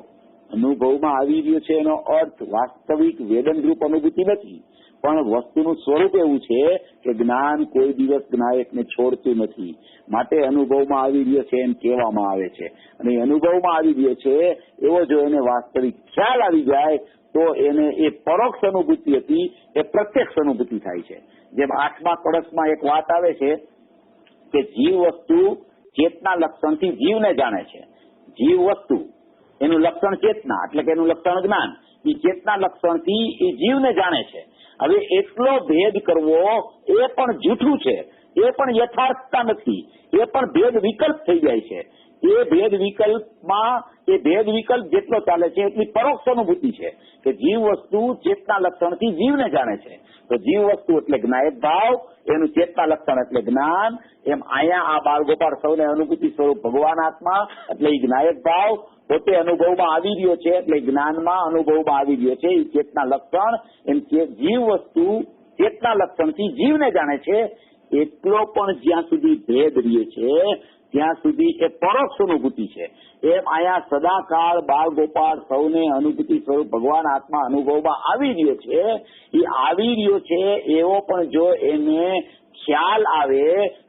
અનુભવમાં આવી રહ્યો છે એનો અર્થ વાસ્તવિક વેદનરૂપ અનુભૂતિ નથી, પણ વસ્તુનું સ્વરૂપ એવું છે કે જ્ઞાન કોઈ દિવસ જ્ઞાયકને છોડતું નથી, માટે અનુભવમાં આવી રહ્યો છે એમ કહેવામાં આવે છે. અને અનુભવમાં આવી રહ્યો છે એવો જો એને વાસ્તવિક ખ્યાલ આવી જાય તો એને એ પરોક્ષ અનુભૂતિ હતી એ પ્રત્યક્ષ અનુભૂતિ થાય છે. જેમ 8મા કળશમાં એક વાત આવે છે કે જીવ વસ્તુ ચેતના લક્ષણથી જીવને જાણે છે. જીવ વસ્તુ એનું લક્ષણ ચેતના એટલે કે એનું લક્ષણ જ્ઞાન, એ ચેતના લક્ષણથી એ જીવને જાણે છે. હવે એટલો ભેદ કરવો એ પણ જૂઠું છે, એ પણ યથાર્થતા નથી, એ પણ ભેદ વિકલ્પ થઈ જાય છે. એ ભેદ વિકલ્પમાં એ ભેદ વિકલ્પ જેટલો ચાલે છે એટલી પરોક્ષ અનુભૂતિ છે કે જીવ વસ્તુ ચેતના લક્ષણથી જીવને જાણે છે. તો જીવ વસ્તુ એટલે જ્ઞાયક ભાવ, એનું ચેતના લક્ષણ એટલે જ્ઞાન. એમ અહીંયા આ બાળ ગોપાળ સૌને અનુભૂતિ સ્વરૂપ ભગવાન આત્મા એટલે એ જ્ઞાયક ભાવ પોતે અનુભવમાં આવી રહ્યો છે એટલે જ્ઞાનમાં અનુભવમાં આવી રહ્યો છે એ ચેતના લક્ષણ. એમ જીવ વસ્તુ ચેતના લક્ષણથી જીવને જાણે છે. એટલો પણ જ્યાં સુધી ભેદ રહે છે ત્યાં સુધી એ પરોક્ષ અનુભૂતિ છે. એમ અહીંયા સદાકાળ બાળ ગોપાળ સૌને અનુભૂતિ સ્વરૂપ ભગવાન આત્મા અનુભવમાં આવી રહ્યો છે. એ આવી રહ્યો છે એવો પણ જો એને ખ્યાલ આવે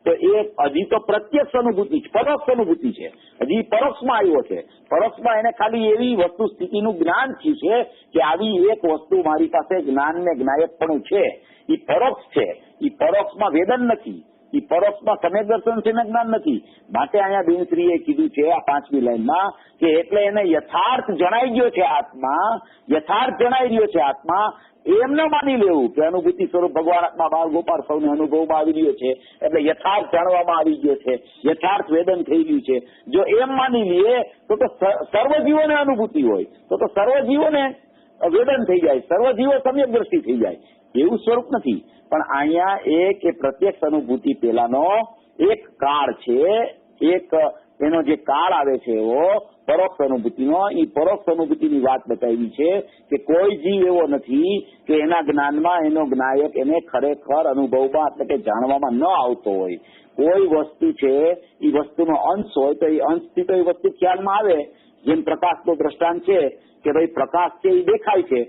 તો એ હજી તો પ્રત્યક્ષ અનુભૂતિ છે, પરોક્ષ અનુભૂતિ છે, હજી પરોક્ષમાં આવ્યો છે. પરોક્ષમાં એને ખાલી એવી વસ્તુ સ્થિતિનું જ્ઞાન થયું છે કે આવી એક વસ્તુ મારી પાસે જ્ઞાન ને જ્ઞાયકપણું છે. એ પરોક્ષ છે, એ પરોક્ષમાં વેદન નથી, એ પરોક્ષમાં સમ્યક દર્શન છે ને જ્ઞાન નથી. માટે અહીંયા બેનશ્રીએ કીધું છે આ 5મી લાઈનમાં કે એટલે એને યથાર્થ જણાઈ ગયો છે આત્મા, યથાર્થ જણાઈ રહ્યો છે આત્મા. એમ ન માની લેવું કે અનુભૂતિ સ્વરૂપ ભગવાન આત્મા બાળ ગોપાળ સૌને અનુભવમાં આવી રહ્યો છે એટલે યથાર્થ જાણવામાં આવી ગયો છે, યથાર્થ વેદન થઈ ગયું છે. જો એમ માની લઈએ તો સર્વજીવોને અનુભૂતિ હોય તો સર્વજીવોને વેદન થઈ જાય, સર્વજીવો સમ્યક દ્રષ્ટિ થઈ જાય, એવું સ્વરૂપ નથી. પણ અહીંયા એક એ પ્રત્યક્ષ અનુભૂતિ પેલાનો એક કાળ છે, એક એનો જે કાળ આવે છે એવો પરોક્ષ અનુભૂતિનો, એ પરોક્ષ અનુભૂતિની વાત બતાવી છે કે કોઈ જીવ એવો નથી કે એના જ્ઞાનમાં એનો જ્ઞાયક એને ખરેખર અનુભવમાં એટલે કે જાણવામાં ન આવતો હોય. કોઈ વસ્તુ છે એ વસ્તુનો અંશ હોય તો એ અંશથી તો એ વસ્તુ ખ્યાલમાં આવે. જેમ પ્રકાશનો દ્રષ્ટાંત છે કે ભાઈ પ્રકાશ છે એ દેખાય છે.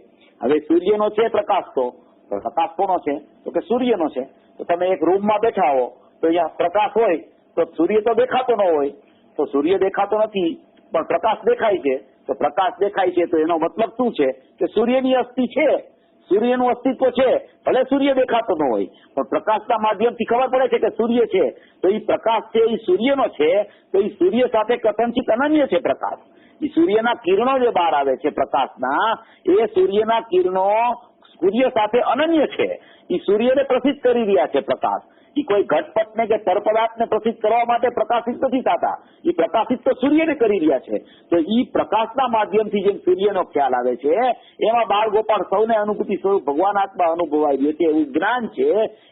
હવે સૂર્યનો છે પ્રકાશ, તો પ્રકાશ કોનો છે? તો કે સૂર્યનો છે. તો તમે એક રૂમમાં બેઠા હો તો અહીંયા પ્રકાશ હોય તો સૂર્ય તો દેખાતો ન હોય, તો સૂર્ય દેખાતો નથી પણ પ્રકાશ દેખાય છે. તો પ્રકાશ દેખાય છે તો એનો મતલબ શું છે કે સૂર્યની અસ્થિ છે, સૂર્યનું અસ્તિત્વ છે. ભલે સૂર્ય દેખાતો ન હોય પણ પ્રકાશના માધ્યમથી ખબર પડે છે કે સૂર્ય છે. તો એ પ્રકાશ છે એ સૂર્યનો છે, તો એ સૂર્ય સાથે કથનચિત અનન્ય છે પ્રકાશ. એ સૂર્યના કિરણો જે બહાર આવે છે પ્રકાશના, એ સૂર્યના કિરણો સૂર્ય સાથે અનન્ય છે. એ સૂર્યને પ્રસિદ્ધ કરી રહ્યા છે પ્રકાશ. એ કોઈ ઘટપટને કે તરપદાર્થને પ્રસિદ્ધ કરવા માટે પ્રકાશિત નથી થતા, એ પ્રકાશિત તો સૂર્યને કરી રહ્યા છે. તો એ પ્રકાશના માધ્યમથી જેમ સૂર્યનો ખ્યાલ આવે છે એમાં બાળ ગોપાળ સૌને અનુભૂતિ સ્વરૂપ ભગવાન આત્મા અનુભવાઈ રહ્યો છે એવું જ્ઞાન છે.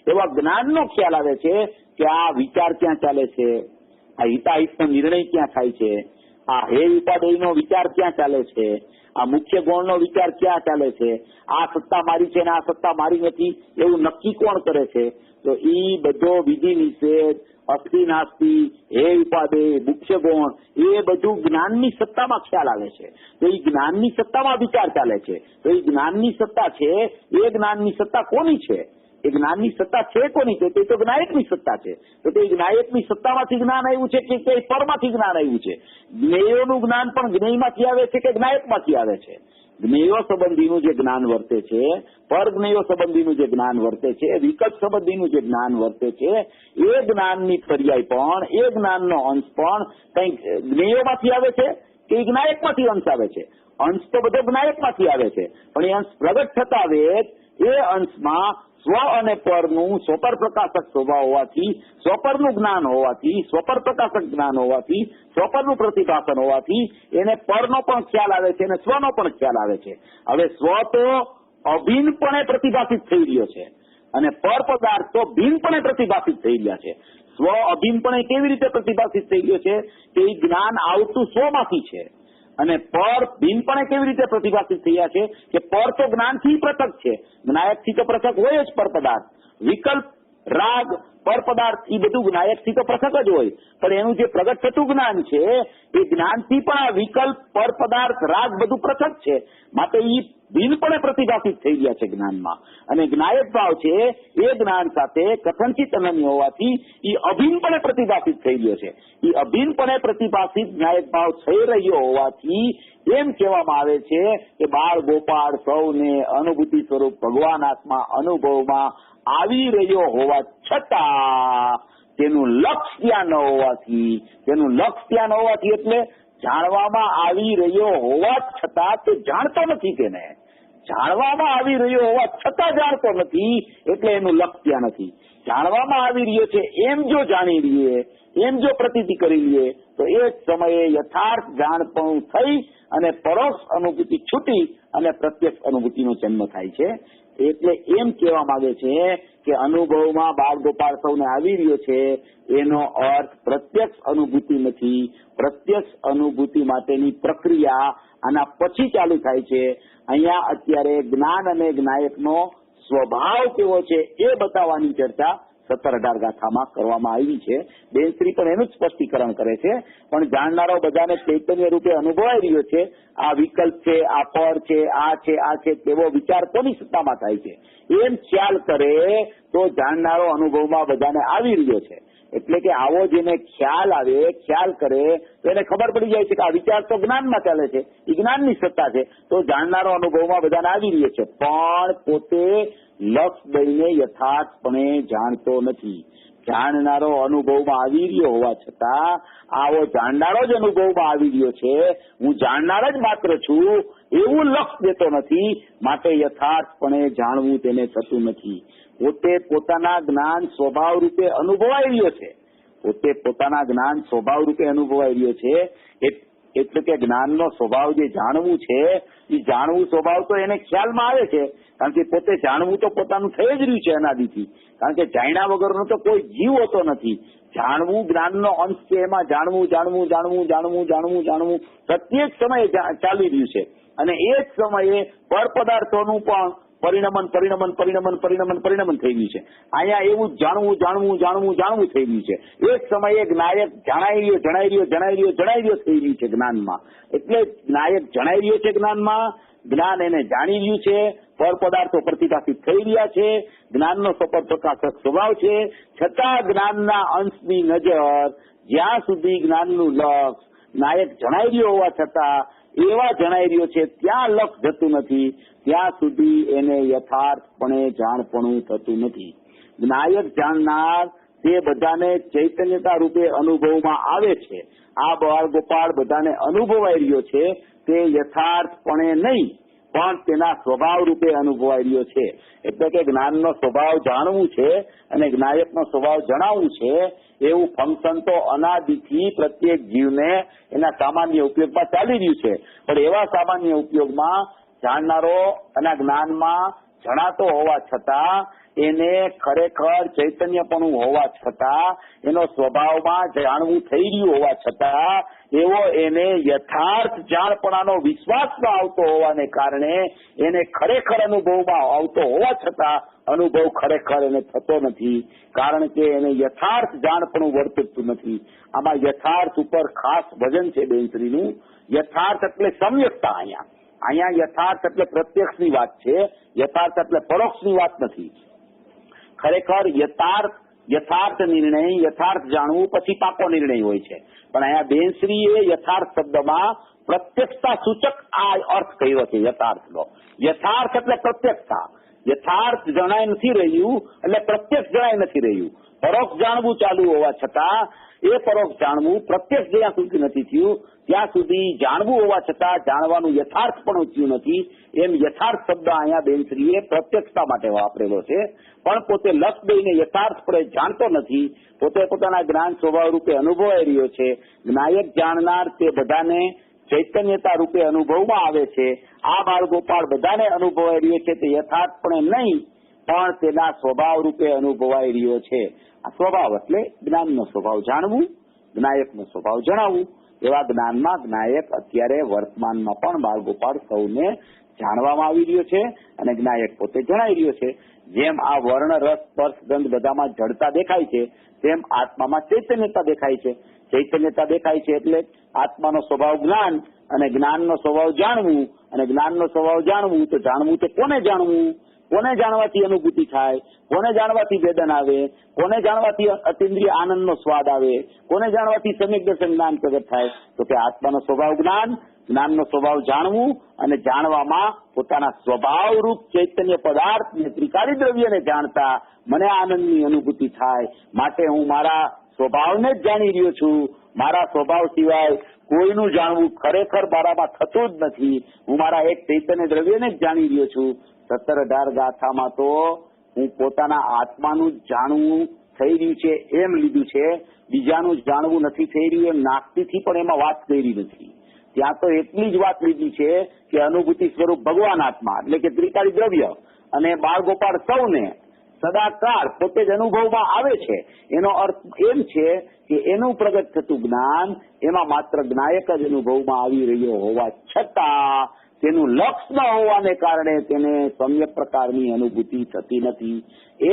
એવા જ્ઞાનનો ખ્યાલ આવે છે કે આ વિચાર ક્યાં ચાલે છે, આ હિતાહિતનો નિર્ણય ક્યાં થાય છે, આ હે ઉપાદેયનો વિચાર ક્યાં ચાલે છે, આ મુખ્ય ગુણનો વિચાર ક્યાં ચાલે છે, આ સત્તા મારી છે ને આ સત્તા મારી નથી એવું નક્કી કોણ કરે છે. તો ઈ બધો વિધિ નિષેધ, અસ્થિ નાસ્તિ, હે ઉપાદેય, મુખ્ય ગુણ, એ બધું જ્ઞાનની સત્તામાં ખ્યાલ આવે છે. તો એ જ્ઞાનની સત્તામાં વિચાર ચાલે છે. તો એ જ્ઞાનની સત્તા છે, એ જ્ઞાનની સત્તા કોની છે? એ જ્ઞાનની સત્તા છે કોની છે? તે તો જ્ઞાયકની સત્તા છે. તો તે જ્ઞાયકની સત્તામાંથી જ્ઞાન આવ્યું છે કે પરમાંથી જ્ઞાન આવ્યું છે? જ્ઞેયોનું જ્ઞાન પણ જ્ઞેયમાંથી આવે છે કે જ્ઞાયકમાંથી આવે છે? જ્ઞેયો સંબંધીનું જે જ્ઞાન વર્તે છે, પરજ્ઞેયો સંબંધીનું જે જ્ઞાન વર્તે છે, વિકલ્પ સંબંધીનું જે જ્ઞાન વર્તે છે, એ જ્ઞાનની પર્યાય પણ, એ જ્ઞાનનો અંશ પણ કંઈક જ્ઞેયોમાંથી આવે છે કે જ્ઞાયકમાંથી અંશ આવે છે? અંશ તો બધો જ્ઞાયકમાંથી આવે છે, પણ એ અંશ પ્રગટ થતા વેગ એ અંશમાં સ્વ અને પરનું સ્વપર પ્રકાશક સ્વભાવ હોવાથી, સ્વપરનું જ્ઞાન હોવાથી, સ્વપર પ્રકાશક જ્ઞાન હોવાથી, સ્વપરનું પ્રતિભાસન હોવાથી એને પરનો પણ ખ્યાલ આવે છે અને સ્વનો પણ ખ્યાલ આવે છે. હવે સ્વ તો અભિન્નપણે પ્રતિભાષિત થઈ રહ્યો છે અને પર પદાર્થ તો ભિન્નપણે પ્રતિભાષિત થઈ રહ્યા છે. સ્વ અભિન્નપણે કેવી રીતે પ્રતિભાષિત થઈ ગયો છે કે એ જ્ઞાન આવતું સ્વમાંથી છે, અને પર ભિન્નપણે કેવી રીતે પ્રતિભાષિત થયા છે કે પર તો જ્ઞાનથી પૃથક છે, જ્ઞાયકથી તો પૃથક હોય જ પર પદાર્થ. વિકલ્પ, રાગ, પર પદાર્થ એ બધું જ્ઞાયકથી તો પૃથક જ હોય, પણ એનું જે પ્રગટ થતું જ્ઞાન છે એ જ્ઞાનથી પણ આ વિકલ્પ, પર પદાર્થ, રાગ બધું પૃથક છે. માટે એ ભિન્નપણે પ્રતિભાષિત થઈ ગયા છે જ્ઞાનમાં. અને જ્ઞાયક ભાવ છે એ જ્ઞાન સાથે કથનચિત અનન્ય હોવાથી એ અભિન્નપણે પ્રતિભાષિત થઈ ગયો છે. એ અભિન્નપણે પ્રતિભાષિત જ્ઞાયક ભાવ થઈ રહ્યો હોવાથી એમ કહેવામાં આવે છે કે બાળ ગોપાળ સૌને અનુભૂતિ સ્વરૂપ ભગવાન આત્મા અનુભવમાં આવી રહ્યો હોવા છતાં તેનું લક્ષ્ય ત્યાં ન હોવાથી, તેનું લક્ષ્ય ત્યાં ન હોવાથી એટલે જાણવામાં આવી રહ્યો હોવા છતાં તે જાણતો નથી. તેને જાણવામાં આવી રહ્યો હોવા છતાં જાણતો નથી એટલે એનું લક્ષ્ય ત્યાં નથી. જાણવામાં આવી રહ્યો છે એમ જો જાણી લઈએ, એમ જો પ્રતીતિ કરી લઈએ તો એ જ સમયે યથાર્થ જાણપણું થઈ અને પરોક્ષ અનુભૂતિ છૂટી અને પ્રત્યક્ષ અનુભૂતિનો જન્મ થાય છે. એટલે એમ કહેવા માંગે છે કે અનુભવમાં બાળ ગોપાળ સૌને આવી રહ્યો છે એનો અર્થ પ્રત્યક્ષ અનુભૂતિ નથી. પ્રત્યક્ષ અનુભૂતિ માટેની પ્રક્રિયા આના પછી ચાલુ થાય છે. અહીંયા અત્યારે જ્ઞાન અને જ્ઞાયકનો સ્વભાવ કેવો છે એ બતાવવાની ચર્ચા 17-18 ગાથામાં કરવામાં આવી છે. બેનશ્રી પણ એનું જ સ્પષ્ટીકરણ કરે છે. પણ જાણનારો બધાને ચૈતન્ય રૂપે અનુભવાઈ રહ્યો છે. આ વિકલ્પ છે, આ પર છે, આ છે તેવો વિચાર કોની સત્તામાં થાય છે એમ ખ્યાલ કરે તો જાણનારો અનુભવમાં બધાને આવી રહ્યો છે. એટલે કે આવો જેને ખ્યાલ આવે, ખ્યાલ કરે તો એને ખબર પડી જાય છે કે આ વિચાર તો જ્ઞાનમાં ચાલે છે, એ જ્ઞાનની સત્તા છે. તો જાણનારો અનુભવમાં બધાને આવી રહ્યો છે, પણ પોતે લક્ષ દઈને યથાર્થપણે જાણતો નથી. જાણનારો અનુભવમાં આવી રહ્યો હોવા છતાં આવો જાણનારો જ અનુભવમાં આવી રહ્યો છે, હું જાણનાર જ માત્ર છું એવું લક્ષ દેતો નથી. માટે યથાર્થપણે જાણવું તેને થતું નથી. પોતે પોતાના જ્ઞાન સ્વભાવ રૂપે અનુભવાઈ રહ્યો છે, પોતે પોતાના જ્ઞાન સ્વભાવ રૂપે અનુભવાઈ રહ્યો છે. એટલે કે જ્ઞાનનો સ્વભાવ જે જાણવું છે એ જાણવું સ્વભાવ તો એને ખ્યાલમાં આવે છે, કારણ કે પોતે જાણવું તો પોતાનું થઈ જ રહ્યું છે અનાદિથી, કારણ કે જાણ્યા વગરનો તો કોઈ જીવ હોતો નથી. જાણવું જ્ઞાનનો અંશ છે, એમાં જાણવું જાણવું જાણવું જાણવું જાણવું જાણવું પ્રત્યેક સમયે ચાલી રહ્યું છે, અને એ જ સમયે પર પદાર્થોનું પણ પરિણમન પરિણમન પરિણમન પરિણમન પરિણમન થઈ ગયું છે. અહીંયા એવું જાણવું જાણવું જાણવું જાણવું થઈ ગયું છે. એક સમયે જ્ઞાયક જણાઈ રહ્યો જણાઈ રહ્યો જણાઈ રહ્યો જણાઈ રહ્યો થઈ રહ્યું છે જ્ઞાનમાં. એટલે જ્ઞાયક જણાઈ રહ્યો છે જ્ઞાનમાં, જ્ઞાન એને જાણી રહ્યું છે, પર પદાર્થો પ્રતિભાષિત થઈ રહ્યા છે, જ્ઞાનનો સપર પ્રકાશક સ્વભાવ છે, છતાં જ્ઞાનના અંશની નજર જ્યાં સુધી જ્ઞાનનું લક્ષ નાયક જણાઈ રહ્યો હોવા છતાં એવા જણાઈ રહ્યો છે ત્યાં લક્ષ જતું નથી, ત્યાં સુધી એને યથાર્થપણે જાણપણું થતું નથી. નાયક જાણનાર તે બધાને ચૈતન્યતા રૂપે અનુભવમાં આવે છે. આ બાળ ગોપાળ બધાને અનુભવાઈ રહ્યો છે તે યથાર્થપણે નહીં પણ તેના સ્વભાવ રૂપે અનુભવાઈ રહ્યો છે. એટલે કે જ્ઞાનનો સ્વભાવ જાણવું છે અને જ્ઞાયકનો સ્વભાવ જણાવવું છે, એવું ફંક્શન તો અનાદિથી પ્રત્યેક જીવને એના સામાન્ય ઉપયોગમાં ચાલી રહ્યું છે. પણ એવા સામાન્ય ઉપયોગમાં જાણનારો એના જ્ઞાનમાં જણાતો હોવા છતાં એને ખરેખર ચૈતન્યપણું હોવા છતાં એનો સ્વભાવમાં જાણવું થઈ રહ્યું હોવા છતાં એવો એને યથાર્થ જાણપણાનો વિશ્વાસ ન આવતો હોવાને કારણે એને ખરેખર અનુભવમાં આવતો હોવા છતાં અનુભવ ખરેખર એને થતો નથી, કારણ કે એને યથાર્થ જાણપણું વર્તતું નથી. આમાં યથાર્થ ઉપર ખાસ વજન છે બેનશ્રીનું. યથાર્થ એટલે સમ્યકતા. અહીંયા યથાર્થ એટલે પ્રત્યક્ષની વાત છે, યથાર્થ એટલે પરોક્ષની વાત નથી. ખરેખર યથાર્થ નિર્ણય, યથાર્થ જાણવું પછી પાકો નિર્ણય હોય છે. પણ અહીંયા બેનશ્રીએ યથાર્થ શબ્દમાં પ્રત્યક્ષતા સૂચક આ અર્થ કર્યો છે યથાર્થનો. યથાર્થ એટલે પ્રત્યક્ષતા. યથાર્થ જણાય નથી રહ્યું એટલે પ્રત્યક્ષ જણાય નથી રહ્યું. પરોક્ષ જાણવું ચાલુ હોવા છતાં એ પરોક્ષ જાણવું પ્રત્યક્ષ જ્યાં સુધી નથી થયું ત્યાં સુધી જાણવું હોવા છતાં જાણવાનું યથાર્થ પણ થયું નથી. એમ યથાર્થ શબ્દ અહીંયા બેનશ્રીએ પ્રત્યક્ષતા માટે વાપરેલો છે, પણ પોતે લક્ષ દઈને યથાર્થપણે જાણતો નથી. પોતે પોતાના જ્ઞાન સ્વભાવ રૂપે અનુભવાઈ રહ્યો છે. જ્ઞાયક જાણનાર તે બધાને ચૈતન્યતા રૂપે અનુભવમાં આવે છે. આ બાળ ગોપાળ બધાને અનુભવાઈ રહ્યો છે તે યથાર્થપણે નહીં પણ તેના સ્વભાવ રૂપે અનુભવાઈ રહ્યો છે. આ સ્વભાવ એટલે જ્ઞાનનો સ્વભાવ જાણવું, જ્ઞાયકનો સ્વભાવ જણાવવું. એવા જ્ઞાનમાં જ્ઞાયક અત્યારે વર્તમાનમાં પણ બાળ ગોપાળ સૌને જાણવામાં આવી રહ્યો છે અને જ્ઞાયક પોતે જણાઈ રહ્યો છે. જેમ આ વર્ણ રસ સ્પર્શ ગંધ બધામાં જડતા દેખાય છે તેમ આત્મામાં ચૈતન્યતા દેખાય છે. ચૈતન્યતા દેખાય છે એટલે આત્માનો સ્વભાવ જ્ઞાન અને જ્ઞાનનો સ્વભાવ જાણવું, અને જ્ઞાનનો સ્વભાવ જાણવું તો જાણવું તો કોને જાણવું? કોને જાણવાથી અનુભૂતિ થાય? કોને જાણવાથી વેદન આવે? કોને જાણવાથી અતિન્દ્રિય આનંદનો સ્વાદ આવે? કોને જાણવાથી સમ્યક દર્શન જ્ઞાન પ્રગટ થાય? તો કે આત્માનો સ્વભાવ જ્ઞાન, જ્ઞાનનો સ્વભાવ જાણવું અને જાણવામાં પોતાના સ્વભાવરૂપ ચૈતન્ય પદાર્થ ને ત્રિકાળી દ્રવ્યને જાણતા મને આનંદની અનુભૂતિ થાય. માટે હું મારા સ્વભાવને જ જાણી રહ્યો છું. મારા સ્વભાવ સિવાય કોઈનું જાણવું ખરેખર મારામાં થતું જ નથી. હું મારા એક ચૈતન્ય દ્રવ્યને જ જાણી રહ્યો છું. 17-18 ગાથામાં તો હું પોતાના આત્માનું જ જાણવું થઈ રહ્યું છે એમ લીધું છે, બીજાનું જાણવું નથી થઈ રહ્યું એમ નાસ્તિથી પણ એમાં વાત કરી નથી. ત્યાં તો એટલી જ વાત લીધી છે કે અનુભૂતિ સ્વરૂપ ભગવાન આત્મા એટલે કે ત્રિકાળી દ્રવ્ય અને બાળ ગોપાળ સૌને સદાકાળ પોતે જ અનુભવમાં આવે છે. એનો અર્થ એમ છે કે એનું પ્રગટ થતું જ્ઞાન એમાં માત્ર જ્ઞાયક જ અનુભવમાં આવી રહ્યો હોવા છતાં તેનું લક્ષ ન હોવાને કારણે તેને સમ્યક પ્રકારની અનુભૂતિ થતી નથી.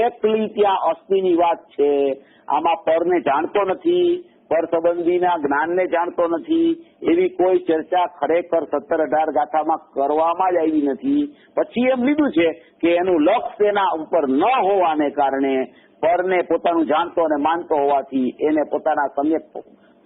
એકલી ત્યાં અસ્થિની વાત છે. આમાં પરને જાણતો નથી, પર સંબંધીના જ્ઞાનને જાણતો નથી એવી કોઈ ચર્ચા ખરેખર 17-18 ગાથામાં કરવામાં જ આવી નથી. પછી એમ લીધું છે કે એનું લક્ષ તેના ઉપર ન હોવાને કારણે પરને પોતાનું જાણતો અને માનતો હોવાથી એને પોતાના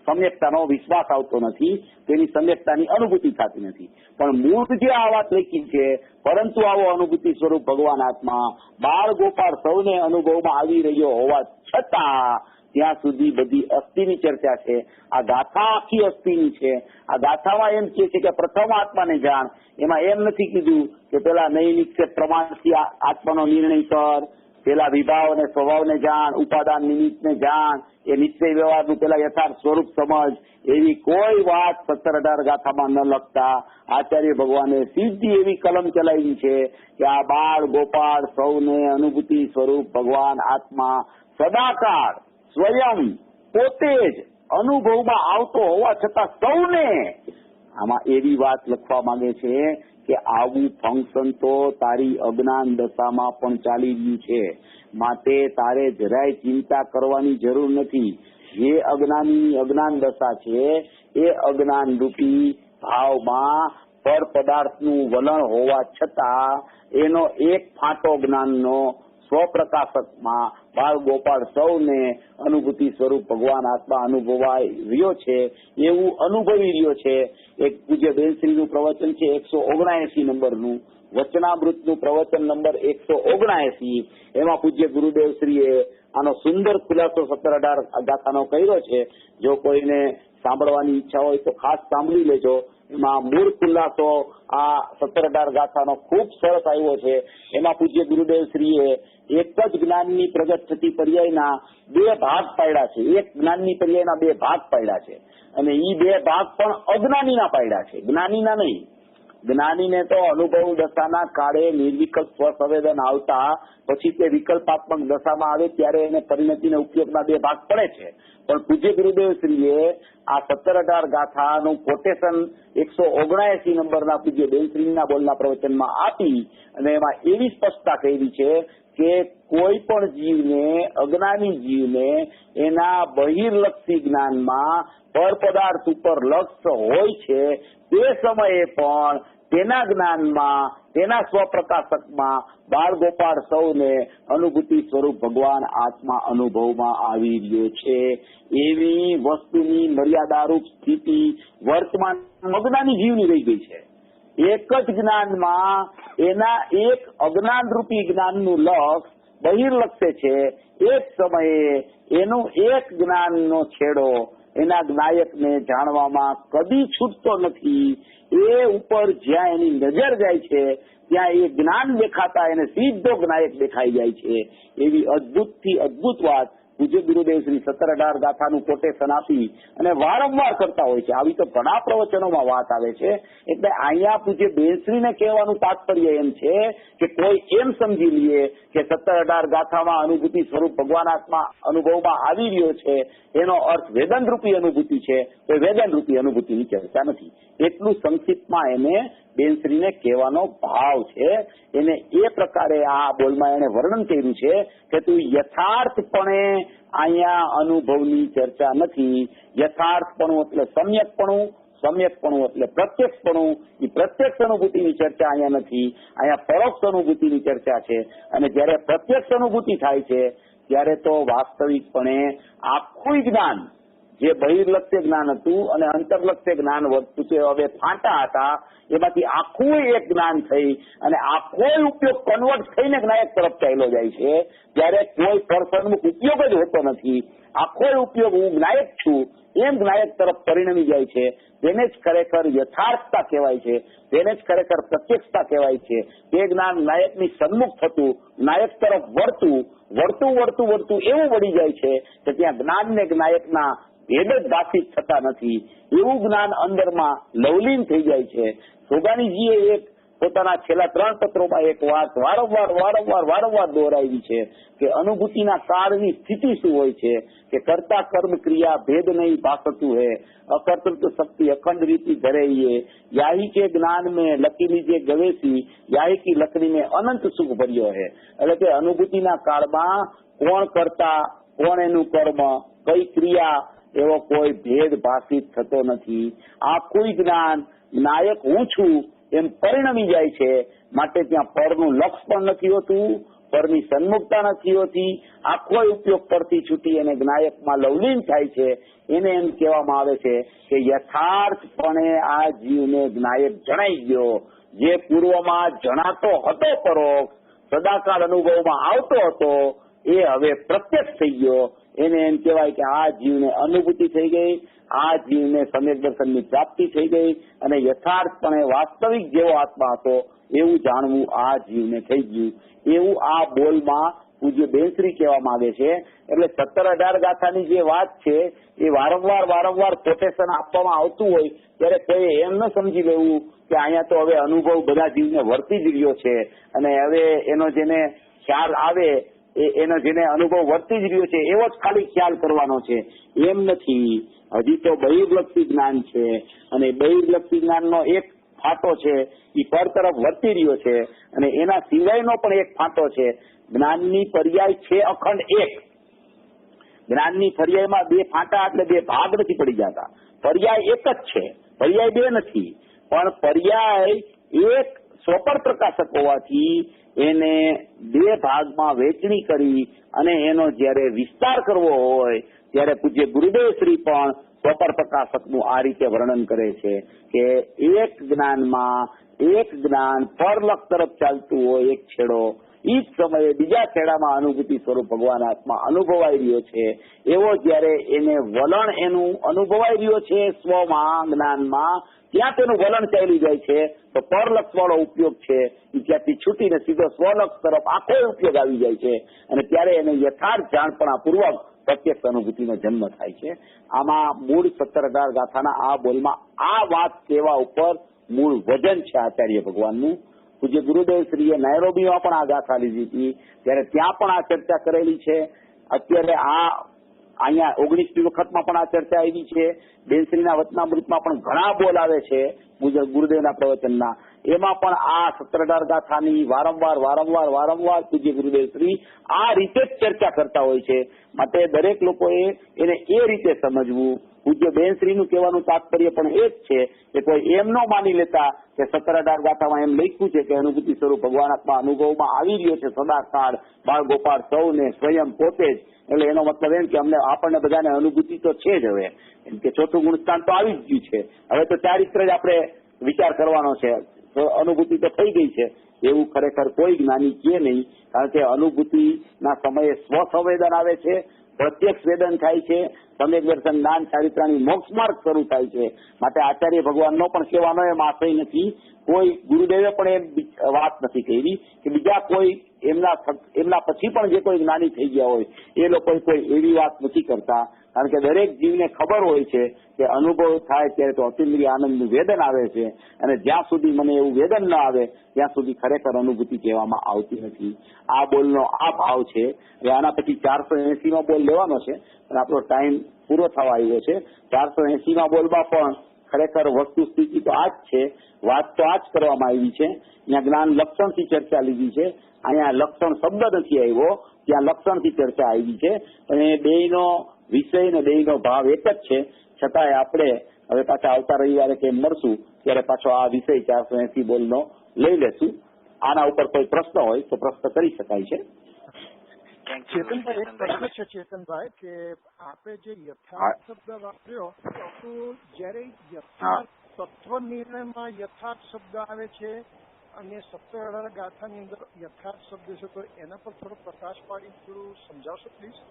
સમ્યકતાનો વિશ્વાસ આવતો નથી, તેની સમ્યકતાની અનુભૂતિ થતી નથી. પણ મૂળ જે આ વાત લખી છે, પરંતુ આવો અનુભૂતિ સ્વરૂપ ભગવાન આત્મા બાળ ગોપાળ સૌને અનુભવમાં આવી રહ્યો હોવા છતાં ત્યાં સુધી બધી અસ્થિની ચર્ચા છે. આ ગાથા આખી અસ્થિની છે. આ ગાથામાં એમ કહે છે કે પ્રથમ આત્માને જાણ. એમાં એમ નથી કીધું કે પેલા નૈનિક પ્રમાણથી આત્માનો નિર્ણય કર, પેલા વિભાવ અને સ્વભાવને જાણ, ઉપાદાન નિમિત્તને જાણ, એ નિશ્ચય વ્યવહારનું પેલા યથાર્થ સ્વરૂપ સમજ એવી કોઈ વાત 17-18 ગાથામાં ન લખતા આચાર્ય ભગવાને સીધી એવી કલમ ચલાવી છે કે આ બાળ ગોપાળ સૌને અનુભૂતિ સ્વરૂપ ભગવાન આત્મા સદાકાળ સ્વયં પોતે જ અનુભવમાં આવતો હોવા છતાં સૌને આમાં એવી વાત લખવા માંગે છે કે આવું ફંક્શન તો તારી અજ્ઞાન દશામાં પણ ચાલી રહ્યું છે, માટે તારે જરાય ચિંતા કરવાની જરૂર નથી. જે અજ્ઞાનીની અજ્ઞાન દશા છે એ અજ્ઞાન રૂપી ભાવમાં પર પદાર્થનું વલણ હોવા છતાં એનો એક ફાંટો જ્ઞાનનો સ્વપ્રકાશકમાં બાળ ગોપાળ સૌને અનુભૂતિ સ્વરૂપ ભગવાન આત્મા અનુભવાઈ રહ્યો છે એવું અનુભવી રહ્યો છે. એક પૂજ્ય બેનશ્રીનું પ્રવચન છે 179 નંબરનું, વચનામૃતનું પ્રવચન નંબર 179. એમાં પૂજ્ય ગુરુદેવશ્રીએ આનો સુંદર ખુલાસો 17-18 ગાથાનો કર્યો છે. જો કોઈને સાંભળવાની ઈચ્છા હોય તો ખાસ સાંભળી લેજો. એમાં મૂળ ખુલાસો આ 17-18 ગાથાનો ખૂબ સરસ આવ્યો છે. એમાં પૂજ્ય ગુરુદેવશ્રીએ એક જ જ્ઞાનની પ્રગટ થતી પર્યાયના 2 ભાગ પાડ્યા છે. એક જ્ઞાનની પર્યાયના 2 ભાગ પાડ્યા છે અને એ 2 ભાગ પણ અજ્ઞાનીના પાડ્યા છે, જ્ઞાનીના નહીં. જ્ઞાનીને તો અનુભવ દશાના કાળે નિર્વિકલ્પ સ્વસંવેદન આવતા પછી તે વિકલ્પાત્મક દશામાં આવે ત્યારે એને પરિણતિને ઉપયોગના 2 ભાગ પડે છે. પણ પૂજ્ય ગુરુદેવશ્રીએ આ 17-18 ગાથાનું કોટેશન 179 નંબરના પૂજ્ય બેનશ્રીના બોલના પ્રવચનમાં આપી અને એમાં એવી સ્પષ્ટતા કરી છે કે કોઈ પણ જીવને, અજ્ઞાની જીવને એના બહિર્લક્ષી જ્ઞાનમાં પર પદાર્થ ઉપર લક્ષ્ય હોય છે તે સમયે પણ તેના જ્ઞાનમાં, તેના સ્વપ્રકાશકમાં બાળ ગોપાળ સૌને અનુભૂતિ સ્વરૂપ ભગવાન આત્મા અનુભવમાં આવી રહ્યો છે. એવી વસ્તુની મર્યાદારૂપ સ્થિતિ વર્તમાન અજ્ઞાની જીવની રહી ગઈ છે. એક જ જ્ઞાનમાં એના એક અજ્ઞાન રૂપી જ્ઞાનનું લક્ષ બહિર્લક્ષ્ય છે. એક સમયે એનું એક જ્ઞાનનો છેડો એના જ્ઞાયકને જાણવામાં કદી છૂટતો નથી. એ ઉપર જ્યાં એની નજર જાય છે ત્યાં એ જ્ઞાન દેખાતા એને સીધો જ્ઞાયક દેખાઈ જાય છે. એવી અદભુતથી અદભુત વાત પૂજ્ય ગુરુદેવ શ્રી 17-18 ગાથાનું કોટેશન આપી અને વારંવાર કરતા હોય છે. આવી તો ઘણા પ્રવચનોમાં વાત આવે છે. એટલે અહીંયા પૂજ્ય બેનશ્રીને કહેવાનું તાત્પર્ય એમ છે કે કોઈ એમ સમજી લઈએ કે 17-18 ગાથામાં અનુભૂતિ સ્વરૂપ ભગવાન આત્મા અનુભવમાં આવી રહ્યો છે એનો અર્થ વેદન રૂપી અનુભૂતિ છે, તો વેદન રૂપી અનુભૂતિની ચર્ચા નથી. એટલું સંક્ષિપ્તમાં એને બેનશ્રીને કહેવાનો ભાવ છે. એને એ પ્રકારે આ બોલમાં એને વર્ણન કર્યું છે કે તું યથાર્થપણે અહીંયા અનુભવની ચર્ચા નથી. યથાર્થપણું એટલે સમ્યકપણું, સમ્યકપણું એટલે પ્રત્યક્ષપણું. એ પ્રત્યક્ષ અનુભૂતિની ચર્ચા અહીંયા નથી. અહીંયા પરોક્ષ અનુભૂતિની ચર્ચા છે. અને જ્યારે પ્રત્યક્ષ અનુભૂતિ થાય છે ત્યારે તો વાસ્તવિકપણે આખું જ્ઞાન જે બહિર્લક્ષ્ય જ્ઞાન હતું અને અંતર્લક્ષ્ય જ્ઞાન વધતું છે, હવે ફાંટા હતા, એમાંથી આખું એક જ્ઞાન થઈ અને આખો ઉપયોગ કન્વર્ટ થઈને જ્ઞાયક તરફ ચાલ્યો જાય છે. ત્યારે કોઈ પરસન્મુખ ઉપયોગ જ હોતો નથી. આખો ઉપયોગ હું જ્ઞાયક છું એમ જ્ઞાયક તરફ પરિણમી જાય છે. તેને જ ખરેખર યથાર્થતા કહેવાય છે, તેને જ ખરેખર પ્રત્યક્ષતા કહેવાય છે. તે જ્ઞાન નાયકની સન્મુખ થતું, નાયક તરફ વળતું એવું વળી જાય છે કે ત્યાં જ્ઞાન ને જ્ઞાયકના ભેદ જ ભાષિત થતા નથી. એવું જ્ઞાન અંદરમાં લવલીન થઈ જાય છે. સોગાનીજીએ એક પોતાના છેલ્લા 3 પત્રોમાં એક વાત વારંવાર દોહરાવી છે કે અનુભૂતિના કાળની સ્થિતિ શું હોય છે કે કર્તા કર્મ ક્રિયા ભેદ નહીં ભાષતું હે, અકર્તૃત્વ શક્તિ અખંડ રીતિ ધરેઈએ, याही के ज्ञान में लकी लीजिए गवेसी, याही की लकड़ी में अनंत सुख भर्યો है. એટલે કે અનુભૂતિના કાળમાં કોણ કરતા, કોણ એનું કર્મ, કઈ ક્રિયા એવો કોઈ ભેદ ભાષિત થતો નથી. આખું જ્ઞાન નાયક હું છું એમ પરિણમી જાય છે. માટે ત્યાં પરનું લક્ષ પણ નથી હોતું, પરની સન્મુખતા નથી હોતી. આખો ઉપયોગ પરથી છૂટી અને જ્ઞાયકમાં લવલીન થાય છે. એને એમ કહેવામાં આવે છે કે યથાર્થપણે આ જીવને જ્ઞાયક જણાઈ ગયો. જે પૂર્વમાં જણાતો હતો પરોક્ષ, સદાકાળ અનુભવમાં આવતો હતો, એ હવે પ્રત્યક્ષ થઈ ગયો. એને એમ કહેવાય કે આ જીવને અનુભૂતિ થઈ ગઈ, આ જીવને સમ્યક દર્શનની પ્રાપ્તિ થઈ ગઈ અને યથાર્થપણે વાસ્તવિક જેવો આત્મા હતો એવું જાણવું આ જીવને થઈ ગયું. એવું આ બોલમાં પૂજ્ય બેનશ્રી કહેવા માંગે છે. એટલે 17-18 ગાથાની જે વાત છે એ વારંવાર કોટેશન આપવામાં આવતું હોય ત્યારે કોઈ એમ ન સમજી લેવું કે અહીંયા તો હવે અનુભવ બધા જીવને વર્તી જ રહ્યો છે અને હવે એનો જેને ખ્યાલ આવે એનો જેને અનુભવ વર્તી જ રહ્યો છે એવો જ ખાલી ખ્યાલ કરવાનો છે. એમ નથી. હજી તો બહિર્લક્ષી જ્ઞાન છે અને બહિર્લક્ષી જ્ઞાનનો એક ફાટો છે એ પર તરફ વર્તી રહ્યો છે અને એના સિવાયનો પણ એક ફાટો છે. જ્ઞાનની પર્યાય છે અખંડ એક. જ્ઞાનની પર્યાયમાં બે ફાટા એટલે બે ભાગ નથી પડી જતા. પર્યાય એક જ છે, પર્યાય બે નથી. પણ પર્યાય એક સ્વપર પ્રકાશક હોવાથી એને બે ભાગમાં વહેંચણી કરી અને એનો જયારે વિસ્તાર કરવો હોય ત્યારે પૂજ્ય ગુરુદેવ શ્રી પણ સ્વપર પ્રકાશકનું આ રીતે વર્ણન કરે છે કે એક જ્ઞાનમાં એક જ્ઞાન પરલક તરફ ચાલતું હોય એક છેડો, એ જ સમયે બીજા છેડામાં અનુભૂતિ સ્વરૂપ ભગવાન આત્મા અનુભવાઈ રહ્યો છે. એવો જયારે એને વલણ એનું અનુભવાઈ રહ્યો છે સ્વમાં જ્ઞાનમાં, ત્યાં તેનું વલણ ચાલી જાય છે તો પરલક્ષ વાળો ઉપયોગ છે એ ત્યાંથી છૂટીને સીધો સ્વલક્ષ તરફ આખો ઉપયોગ આવી જાય છે અને ત્યારે એને યથાર્થ જાણપણા પૂર્વક પ્રત્યક્ષ અનુભૂતિનો જન્મ થાય છે. આમાં મૂળ 17-18 ગાથાના આ બોલમાં આ વાત કહેવા ઉપર મૂળ વજન છે આચાર્ય ભગવાનનું. પૂજ્ય ગુરુદેવ શ્રીએ નાયરોબીમાં પણ આ ગાથા લીધી હતી ત્યારે ત્યાં પણ આ ચર્ચા કરેલી છે. અત્યારે અહીંયા 19મી વખતમાં પણ આ ચર્ચા આવી છે. બેનશ્રીના વચનામૃતમાં પણ ઘણા બોલ આવે છે ગુરુદેવના પ્રવચનના. એમાં પણ આ 17-18 ગાથાની વારંવાર પૂજ્ય ગુરુદેવ શ્રી આ રીતે જ ચર્ચા કરતા હોય છે. માટે દરેક લોકોએ એને એ રીતે સમજવું. પૂજ્ય બેનશ્રીનું કહેવાનું તાત્પર્ય પણ એ જ છે કે કોઈ એમ ન માની લેતા કે 17-18 ગાથામાં એમ લખ્યું છે કે અનુભૂતિ સ્વરૂપ ભગવાન આત્મા અનુભવમાં આવી રહ્યો છે સદાકાળ બાળ ગોપાળ સૌને સ્વયં પોતે જ. એટલે એનો મતલબ એમ કે અમને આપણને બધાને અનુભૂતિ તો છે જ. હવે એમ કે ચોથું ગુણસ્થાન તો આવી જ ગયું છે, હવે તો ચારિત્ર જ આપણે વિચાર કરવાનો છે, અનુભૂતિ તો થઈ ગઈ છે. એવું ખરેખર કોઈ જ્ઞાની કે નહીં. કારણ કે અનુભૂતિના સમયે સ્વસંવેદન આવે છે, પ્રત્યક્ષ વેદન થાય છે, સમ્યક દર્શન જ્ઞાન ચારિત્રાની મોક્ષ માર્ગ શરૂ થાય છે. માટે આચાર્ય ભગવાનનો પણ કહેવાનો એમ આશય નથી. કોઈ ગુરુદેવે પણ એમ વાત નથી કરી કે બીજા કોઈ એમના પછી પણ જે કોઈ જ્ઞાની થઈ ગયા હોય એ લોકો કોઈ એવી વાત નથી કરતા. કારણ કે દરેક જીવને ખબર હોય છે કે અનુભવ થાય ત્યારે તો અતિન્દ્રિય આનંદનું વેદન આવે છે અને જ્યાં સુધી મને એવું વેદન ન આવે ત્યાં સુધી ખરેખર અનુભૂતિ કહેવામાં આવતી નથી. આ બોલનો આ ભાવ છે. હવે આના પછી 480માં બોલ લેવાનો છે અને આપણો ટાઈમ પૂરો થવા આવ્યો છે. 480માં બોલમાં પણ ખરેખર વસ્તુ સ્થિતિ તો આ જ છે, વાત તો આ જ કરવામાં આવી છે. અહીંયા જ્ઞાન લક્ષણથી ચર્ચા લીધી છે, અહીંયા લક્ષણ શબ્દ નથી આવ્યો, ત્યાં લક્ષણથી ચર્ચા આવી છે. અને બેયનો વિષય ને બેયનો ભાવ એક જ છે. છતાંય આપણે હવે પાછા આવતા રવિવારે કેમ મળશું ત્યારે પાછો આ વિષય 480 બોલનો લઈ લેશું. આના ઉપર કોઈ પ્રશ્ન હોય તો પ્રશ્ન કરી શકાય છે. ચેતનભાઈ, એક પ્રશ્ન છે ચેતનભાઈ કે આપે જે યથાર્થ શબ્દ વાપર્યો તો જયારે યથાર્થ તત્વ નિર્ણયમાં યથાર્થ શબ્દ આવે છે અને 17-18 ગાથાની અંદર યથાર્થ શબ્દ છે તો એના પર થોડો પ્રકાશ પાડી થોડું સમજાવશો પ્લીઝ?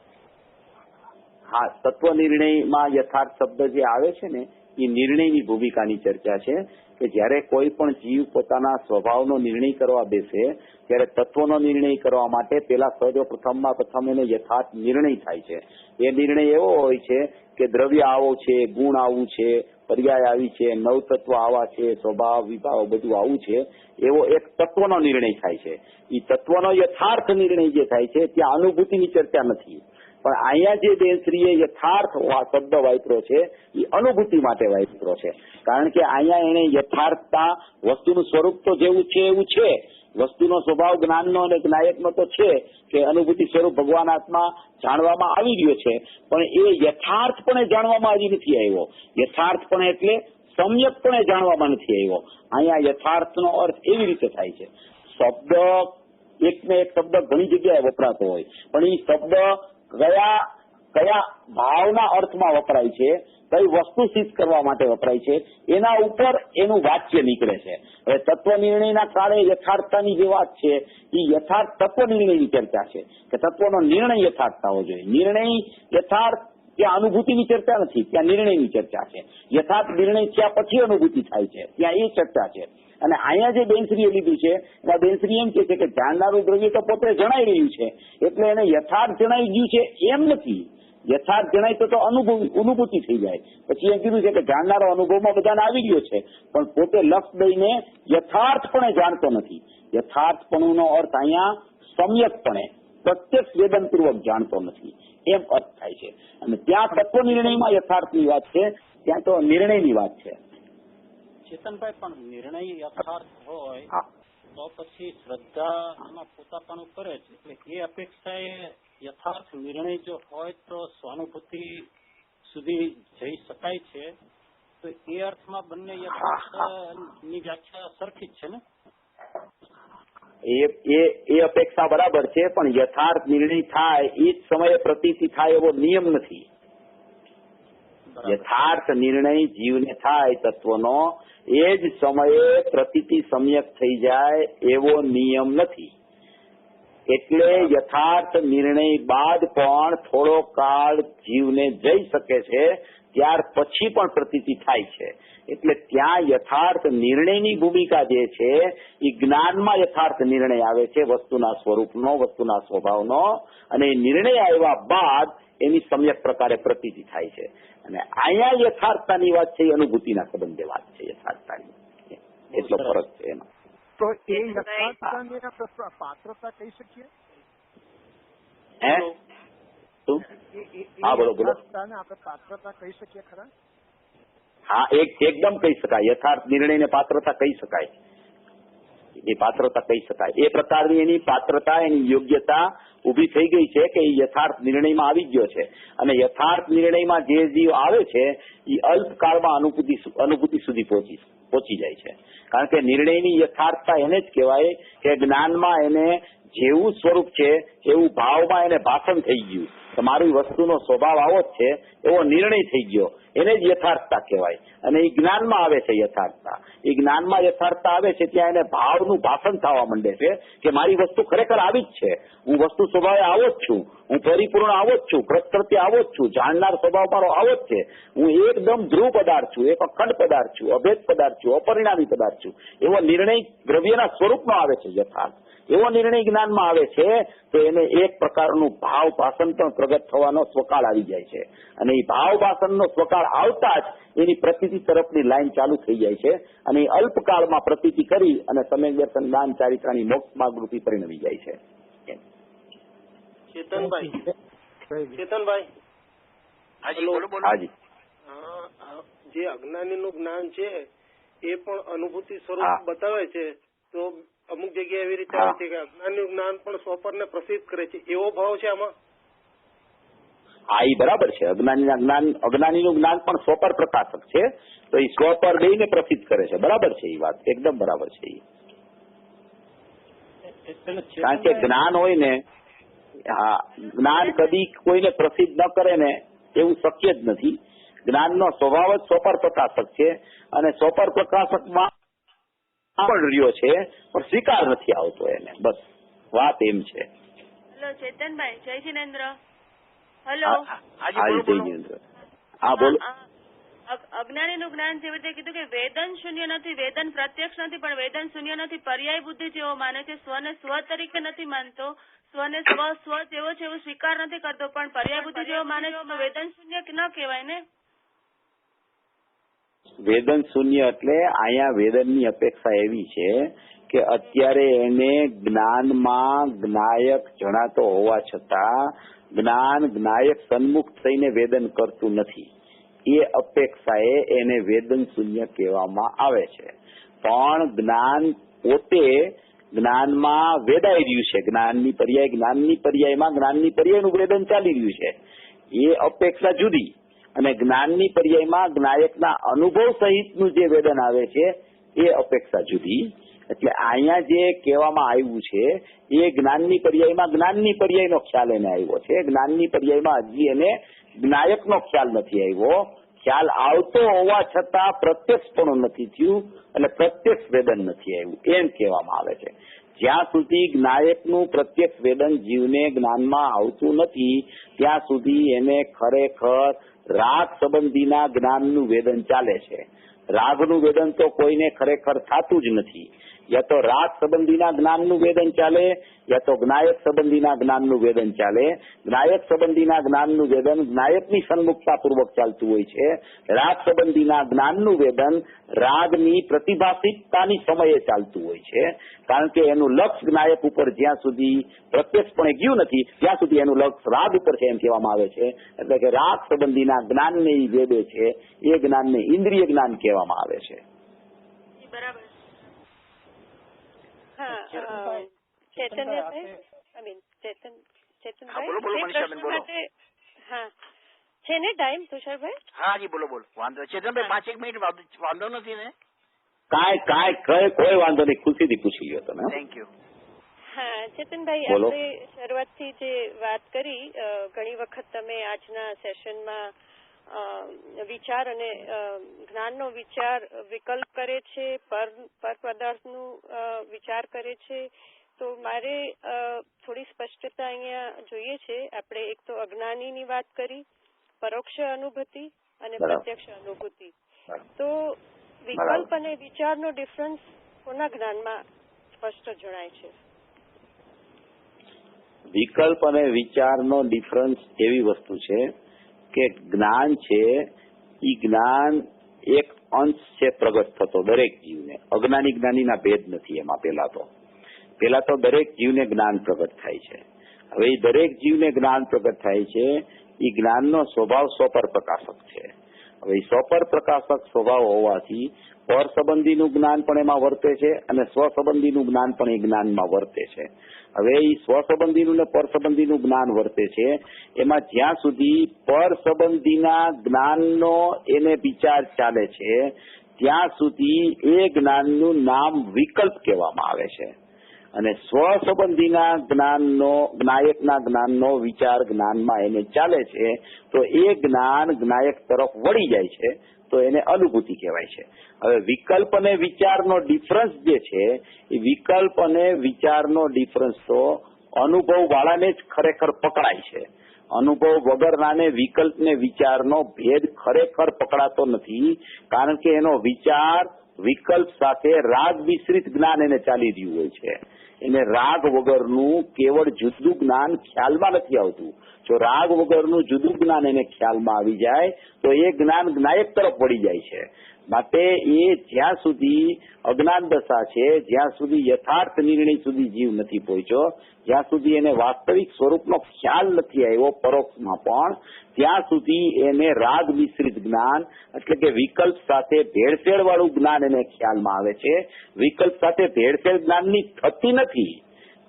હા, તત્વ નિર્ણયમાં યથાર્થ શબ્દ જે આવે છે ને એ નિર્ણયની ભૂમિકાની ચર્ચા છે કે જ્યારે કોઈ પણ જીવ પોતાના સ્વભાવનો નિર્ણય કરવા બેસે ત્યારે તત્વનો નિર્ણય કરવા માટે પેલા પ્રથમ એને યથાર્થ નિર્ણય થાય છે. એ નિર્ણય એવો હોય છે કે દ્રવ્ય આવો છે, ગુણ આવું છે, પર્યાય આવી છે, નવ તત્વ આવા છે, સ્વભાવ વિભાવ બધું આવું છે, એવો એક તત્વનો નિર્ણય થાય છે. એ તત્વનો યથાર્થ નિર્ણય જે થાય છે ત્યાં અનુભૂતિની ચર્ચા નથી. પણ અહીંયા જે બેનશ્રીએ યથાર્થ શબ્દ વાપર્યો છે એ અનુભૂતિ માટે વાપર્યો છે. કારણ કે અહીંયા એને યથાર્થતા વસ્તુનું સ્વરૂપ તો જેવું છે એવું છે, વસ્તુનો સ્વભાવ જ્ઞાનનો અને જ્ઞાયકનો તો છે કે અનુભૂતિ સ્વરૂપ ભગવાન આત્મા જાણવામાં આવી રહ્યો છે, પણ એ યથાર્થપણે જાણવામાં હજી નથી આવ્યો. યથાર્થપણે એટલે સમ્યકપણે જાણવામાં નથી આવ્યો. અહીંયા યથાર્થનો અર્થ એવી રીતે થાય છે, શબ્દ એકને એક શબ્દ ઘણી જગ્યાએ વપરાતો હોય પણ એ શબ્દ કયા ભાવના અર્થમાં વપરાય છે, કઈ વસ્તુ સિદ્ધ કરવા માટે વપરાય છે એના ઉપર એનું વાક્ય નીકળે છે. હવે તત્વ નિર્ણયના કાળે યથાર્થતાની જે વાત છે એ યથાર્થ તત્વ નિર્ણયની ચર્ચા છે કે તત્વનો નિર્ણય યથાર્થ થવો જોઈએ. નિર્ણય યથાર્થ ત્યાં અનુભૂતિની ચર્ચા નથી, ત્યાં નિર્ણયની ચર્ચા છે. યથાર્થ નિર્ણય થયા પછી અનુભૂતિ થાય છે, ત્યાં એ ચર્ચા છે. અને અહીંયા જે બેનશ્રીએ લીધું છે એમાં બેનશ્રી એમ કે છે કે જાણનારું દ્રવ્ય તો પોતે જણાઈ રહ્યું છે એટલે એને યથાર્થ જણાઈ ગયું છે એમ નથી. યથાર્થ જણાય તો અનુભૂતિ થઈ જાય. પછી એમ કીધું છે કે જાણનારો અનુભવમાં બધાને આવી ગયો છે પણ પોતે લક્ષ દઈને યથાર્થપણે જાણતો નથી. યથાર્થપણુનો અર્થ અહીંયા સમ્યકપણે પ્રત્યક્ષ વેદનપૂર્વક જાણતો નથી એમ અર્થ થાય છે. અને ત્યાં તત્વ નિર્ણયમાં યથાર્થની વાત છે, ત્યાં તો નિર્ણયની વાત છે. ચેતનભાઈ, પણ નિર્ણય યથાર્થ હોય તો પછી શ્રદ્ધા આમાં પોતાપણું કરે છે એટલે એ અપેક્ષાએ યથાર્થ નિર્ણય જો હોય તો સ્વાનુભૂતિ સુધી જઈ શકાય છે, તો એ અર્થમાં બંને યથાર્થની વ્યાખ્યા સરખી જ છે ને? એ અપેક્ષા બરાબર છે પણ યથાર્થ નિર્ણય થાય એ જ સમયે પ્રતીતિ થાય એવો નિયમ નથી. યથાર્થ નિર્ણય જીવને થાય તત્વનો એ જ સમયે પ્રતીતિ સમ્યક થઈ જાય એવો નિયમ નથી. એટલે યથાર્થ નિર્ણય બાદ પણ થોડો કાળ જીવને જઈ શકે છે, ત્યાર પછી પણ પ્રતીતિ થાય છે. એટલે ત્યાં યથાર્થ નિર્ણયની ભૂમિકા જે છે એ જ્ઞાનમાં યથાર્થ નિર્ણય આવે છે વસ્તુના સ્વરૂપનો, વસ્તુના સ્વભાવનો, અને એ નિર્ણય આવ્યા બાદ એની સમ્યક પ્રકારે પ્રતીતિ થાય છે. અને અહીંયા યથાર્થતાની વાત છે એ અનુભૂતિના સંબંધે વાત છે યથાર્થતાની, એટલો ફરક છે એમાં. તો એ યથાર્થતાની પાત્રતા કહી શકીએ? હે શું? હા બોલો બોલો. આપણે પાત્રતા કહી શકીએ ખરા? હા, એકદમ કહી શકાય. યથાર્થ નિર્ણયને પાત્રતા કહી શકાય. એ પાત્રતા કહી શકાય. એ પ્રકારની એની પાત્રતા, એની યોગ્યતા ઉભી થઈ ગઈ છે કે એ યથાર્થ નિર્ણયમાં આવી ગયો છે. અને યથાર્થ નિર્ણયમાં જે જીવ આવે છે એ અલ્પકાળમાં અનુભૂતિ સુધી પહોંચી જાય છે. કારણ કે નિર્ણયની યથાર્થતા એને જ કહેવાય કે જ્ઞાનમાં એને જેવું સ્વરૂપ છે એવું ભાવમાં એને ભાષણ થઈ ગયું. તમારી વસ્તુનો સ્વભાવ આવો જ છે એવો નિર્ણય થઈ ગયો, એને જ યથાર્થતા કહેવાય. અને એ જ્ઞાનમાં આવે છે યથાર્થતા. એ જ્ઞાનમાં યથાર્થતા આવે છે ત્યાં એને ભાવનું ભાષણ થવા માંડે છે કે મારી વસ્તુ ખરેખર આવી જ છે, હું વસ્તુ સ્વભાવે આવો જ છું, હું પરિપૂર્ણ આવો જ છું, પ્રકૃતિ આવો જ છું, જાણનાર સ્વભાવ મારો આવો જ છે, હું એકદમ ધ્રુવ પદાર્થ છું, એક અખંડ પદાર્થ છું, અભેદ પદાર્થ છું, અપરિણામી પદાર્થ છું. એવો નિર્ણય દ્રવ્યના સ્વરૂપનો આવે છે યથાર્થ. એવો નિર્ણય જ્ઞાનમાં આવે છે તો એને એક પ્રકારનું ભાવ ભાષણ પણ પ્રગટ થવાનો સ્વકાળ આવી જાય છે. અને એ ભાવ ભાષણનો સ્વકાળ આવતા જ એની પ્રતીતિ તરફની લાઈન ચાલુ થઈ જાય છે. અને એ અલ્પકાળમાં પ્રતીતિ કરી અને સમ્યક દર્શન, જ્ઞાન, ચારિત્રાની મોક્ષ માર્ગરૂપી પરિણમી જાય છે. ચેતનભાઈ, હાજી, જે અજ્ઞાનીનું જ્ઞાન છે એ પણ અનુભૂતિ સ્વરૂપ બતાવે છે, તો અમુક જગ્યાએ એવી રીતે આવે છે કે અજ્ઞાનનું જ્ઞાન પણ સ્વપરને પ્રસિદ્ધ કરે છે, એવો ભાવ છે આમાં? હા, એ બરાબર છે. અજ્ઞાનીનું જ્ઞાન પણ સ્વપર પ્રકાશક છે, તો એ સ્વપર દઈને પ્રસિદ્ધ કરે છે. બરાબર છે, એ વાત એકદમ બરાબર છે. કારણ કે જ્ઞાન હોય ને, હા, જ્ઞાન કદી કોઈને પ્રસિદ્ધ ન કરે ને એવું શક્ય જ નથી. જ્ઞાનનો સ્વભાવ જ સ્વપર પ્રકાશક છે અને સ્વપર પ્રકાશકમાં પણ રહ્યો છે પણ સ્વીકાર નથી આવતો એને. બસ વાત એમ છે. હેલો ચેતનભાઈ, જય જિનેન્દ્ર. હેલો. હા જિનેન્દ્ર. હા બોલો. અજ્ઞાનીનું જ્ઞાન જેવી રીતે કીધું કે વેદન શૂન્ય નથી, વેદન પ્રત્યક્ષ નથી, પણ વેદન શૂન્ય નથી. પર્યાય બુદ્ધિ જેવો માને છે, સ્વને સ્વ તરીકે નથી માનતો, સ્વને સ્વ જેવો છે એવું સ્વીકાર નથી કરતો, પણ પર્યાય બુદ્ધિ જેવો માને છે તો વેદન શૂન્ય ન કહેવાય ને? વેદન શૂન્ય એટલે અહીંયા વેદનની અપેક્ષા એવી છે કે અત્યારે એને જ્ઞાનમાં જ્ઞાયક જણાતો હોવા છતાં જ્ઞાયક સન્મુખ થઈને વેદન કરતું નથી. એ અપેક્ષાએ એને વેદન શૂન્ય કહેવામાં આવે છે. પણ જ્ઞાન પોતે જ્ઞાનમાં વેદાઈ રહ્યું છે. જ્ઞાનની પર્યાયનું વેદન ચાલી રહ્યું છે. એ અપેક્ષા જુદી. અને જ્ઞાનની પર્યાયમાં જ્ઞાયકના અનુભવ સહિતનું જે વેદન આવે છે એ અપેક્ષા જુદી. એટલે અહીંયા જે કહેવામાં આવ્યું છે એ જ્ઞાનની પર્યાયમાં જ્ઞાનની પર્યાયનો ખ્યાલ એને આવ્યો છે. જ્ઞાનની પર્યાયમાં હજી એને જ્ઞાયકનો ખ્યાલ નથી આવ્યો. ખ્યાલ આવતો હોવા છતાં પ્રત્યક્ષપણું નથી થયું એટલે પ્રત્યક્ષ વેદન નથી આવ્યું એમ કહેવામાં આવે છે. જ્યાં સુધી જ્ઞાયકનું પ્રત્યક્ષ વેદન જીવને જ્ઞાનમાં આવતું નથી ત્યાં સુધી એને ખરેખર રાગ સંબંધીના જ્ઞાનનું વેદન ચાલે છે. રાગનું વેદન તો કોઈને ખરેખર થતું જ નથી. યા તો રાગ સંબંધીના જ્ઞાનનું વેદન ચાલે યા તો જ્ઞાયક સંબંધીના જ્ઞાનનું વેદન ચાલે. જ્ઞાયક સંબંધીના જ્ઞાનનું વેદન જ્ઞાયકની સન્મુખતાપૂર્વક ચાલતું હોય છે. રાગ સંબંધીના જ્ઞાનનું વેદન રાગની પ્રતિભાષિતતાની સમયે ચાલતું હોય છે. કારણ કે એનું લક્ષ જ્ઞાયક ઉપર જ્યાં સુધી પ્રત્યક્ષપણે ગયું નથી ત્યાં સુધી એનું લક્ષ રાગ ઉપર છે એમ કહેવામાં આવે છે. એટલે કે રાગ સંબંધીના જ્ઞાનને એ વેદે છે એ જ્ઞાનને ઇન્દ્રિય જ્ઞાન કહેવામાં આવે છે. બરાબર. હા, ચેતનભાઈ હા છે ને ટાઈમ તુષારભાઈ? હા જી બોલો વાંધો ચેતનભાઈ 5 મિનિટ વાંધો નથી ને? કોઈ વાંધો નહીં, ખુશીથી પૂછી લ્યો તમે. Thank you. હા ચેતનભાઈ, આપણે શરૂઆતથી જે વાત કરી, ઘણી વખત તમે આજના સેશનમાં વિચાર અને જ્ઞાનનો વિચાર વિકલ્પ કરે છે, પર પદાર્થનું વિચાર કરે છે. તો મારે થોડી સ્પષ્ટતા અહીંયા જોઈએ છે. આપણે એક તો અજ્ઞાનીની વાત કરી, પરોક્ષ અનુભૂતિ અને પ્રત્યક્ષ અનુભૂતિ. તો વિકલ્પ અને વિચારનો ડિફરન્સ કોના જ્ઞાનમાં સ્પષ્ટ જણાય છે? વિકલ્પ અને વિચારનો ડિફરન્સ એવી વસ્તુ છે કે જ્ઞાન છે એ જ્ઞાન એક અંશ છે પ્રગટ થતો દરેક જીવને. અજ્ઞાની જ્ઞાનીના ભેદ નથી એમાં. પેલા તો દરેક જીવને જ્ઞાન પ્રગટ થાય છે. હવે એ દરેક જીવને જ્ઞાન પ્રગટ થાય છે એ જ્ઞાનનો સ્વભાવ સ્વપર પ્રકાશક છે. હવે સ્વપર પ્રકાશક સ્વભાવ હોવાથી પર સંબંધીનું જ્ઞાન પણ એમાં વર્તે છે અને સ્વસંબંધીનું જ્ઞાન પણ એ જ્ઞાનમાં વર્તે છે. હવે એ સ્વસંબંધીનું ને પર સંબંધીનું જ્ઞાન વર્તે છે એમાં જ્યાં સુધી પર સંબંધીના જ્ઞાનનો એને વિચાર ચાલે છે ત્યાં સુધી એ જ્ઞાનનું નામ વિકલ્પ કહેવામાં આવે છે. અને સ્વસંબંધીના જ્ઞાનનો જ્ઞાયકના જ્ઞાનનો વિચાર જ્ઞાનમાં એને ચાલે છે તો એ જ્ઞાન જ્ઞાયક તરફ વળી જાય છે તો એને અનુભૂતિ કહેવાય છે. હવે વિકલ્પ અને વિચારનો ડિફરન્સ જે છે એ વિકલ્પ અને વિચારનો ડિફરન્સ તો અનુભવ વાળાને જ ખરેખર પકડાય છે. અનુભવ વગરનાને વિકલ્પ ને વિચારનો ભેદ ખરેખર પકડાતો નથી. કારણ કે એનો વિચાર વિકલ્પ સાથે રાગ મિશ્રિત જ્ઞાન એને ચાલી રહ્યું હોય છે. એને રાગ વગરનું કેવળ જુદું જ્ઞાન ખ્યાલમાં નથી આવતું. જો રાગ વગરનું જુદું જ્ઞાન એને ખ્યાલમાં આવી જાય તો એ જ્ઞાન જ્ઞાયક તરફ વળી જાય છે. માટે એ જ્યાં સુધી અજ્ઞાન દશા છે, જ્યાં સુધી યથાર્થ નિર્ણય સુધી જીવ નથી પહોંચ્યો, જ્યાં સુધી એને વાસ્તવિક સ્વરૂપનો ખ્યાલ નથી આવ્યો પરોક્ષમાં પણ, ત્યાં સુધી એને રાગ મિશ્રિત જ્ઞાન એટલે કે વિકલ્પ સાથે ભેળસેળ વાળું જ્ઞાન એને ખ્યાલમાં આવે છે. વિકલ્પ સાથે ભેળસેળ જ્ઞાનની થતી નથી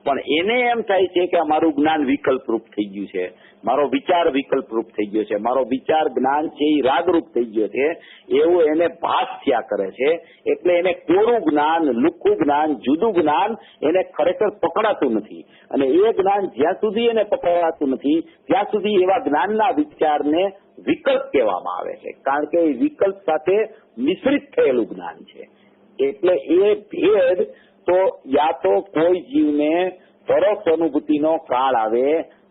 પણ એને એમ થાય છે કે મારું જ્ઞાન વિકલ્પરૂપ થઈ ગયું છે, મારો વિચાર વિકલ્પરૂપ થઈ ગયો છે, મારો વિચાર જ્ઞાન છે એ રાગરૂપ થઈ ગયો છે એવું એને ભાસ થયા કરે છે. એટલે એને કોરું જ્ઞાન, લુખ્ખું જ્ઞાન, જુદું જ્ઞાન એને ખરેખર પકડાતું નથી. અને એ જ્ઞાન જ્યાં સુધી એને પકડાતું નથી ત્યાં સુધી એવા જ્ઞાનના વિચારને વિકલ્પ કહેવામાં આવે છે. કારણ કે એ વિકલ્પ સાથે મિશ્રિત થયેલું જ્ઞાન છે. એટલે એ ભેદ તો યા તો કોઈ જીવને પરોક્ષ અનુભૂતિનો કાળ આવે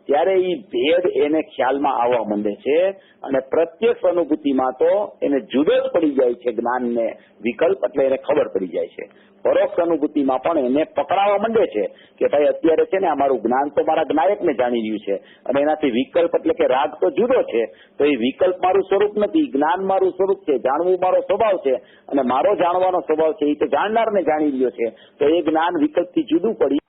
ત્યારે એ ભેદ એને ખ્યાલમાં આવવા માંડે છે અને પ્રત્યક્ષ અનુભૂતિમાં તો એને જુદો જ પડી જાય છે જ્ઞાનને વિકલ્પ એટલે એને ખબર પડી જાય છે. પરોક્ષ અનુભૂતિમાં પણ એને પકડાવા માંડે છે કે ભાઈ અત્યારે છે ને અમારું જ્ઞાન તો મારા જ્ઞાયકને જાણી રહ્યું છે અને એનાથી વિકલ્પ એટલે કે રાગ તો જુદો છે. તો એ વિકલ્પ મારું સ્વરૂપ નથી, જ્ઞાન મારું સ્વરૂપ છે, જાણવું મારો સ્વભાવ છે અને મારો જાણવાનો સ્વભાવ છે એ તો જાણનારને જાણી રહ્યો છે. તો એ જ્ઞાન વિકલ્પથી જુદું પડી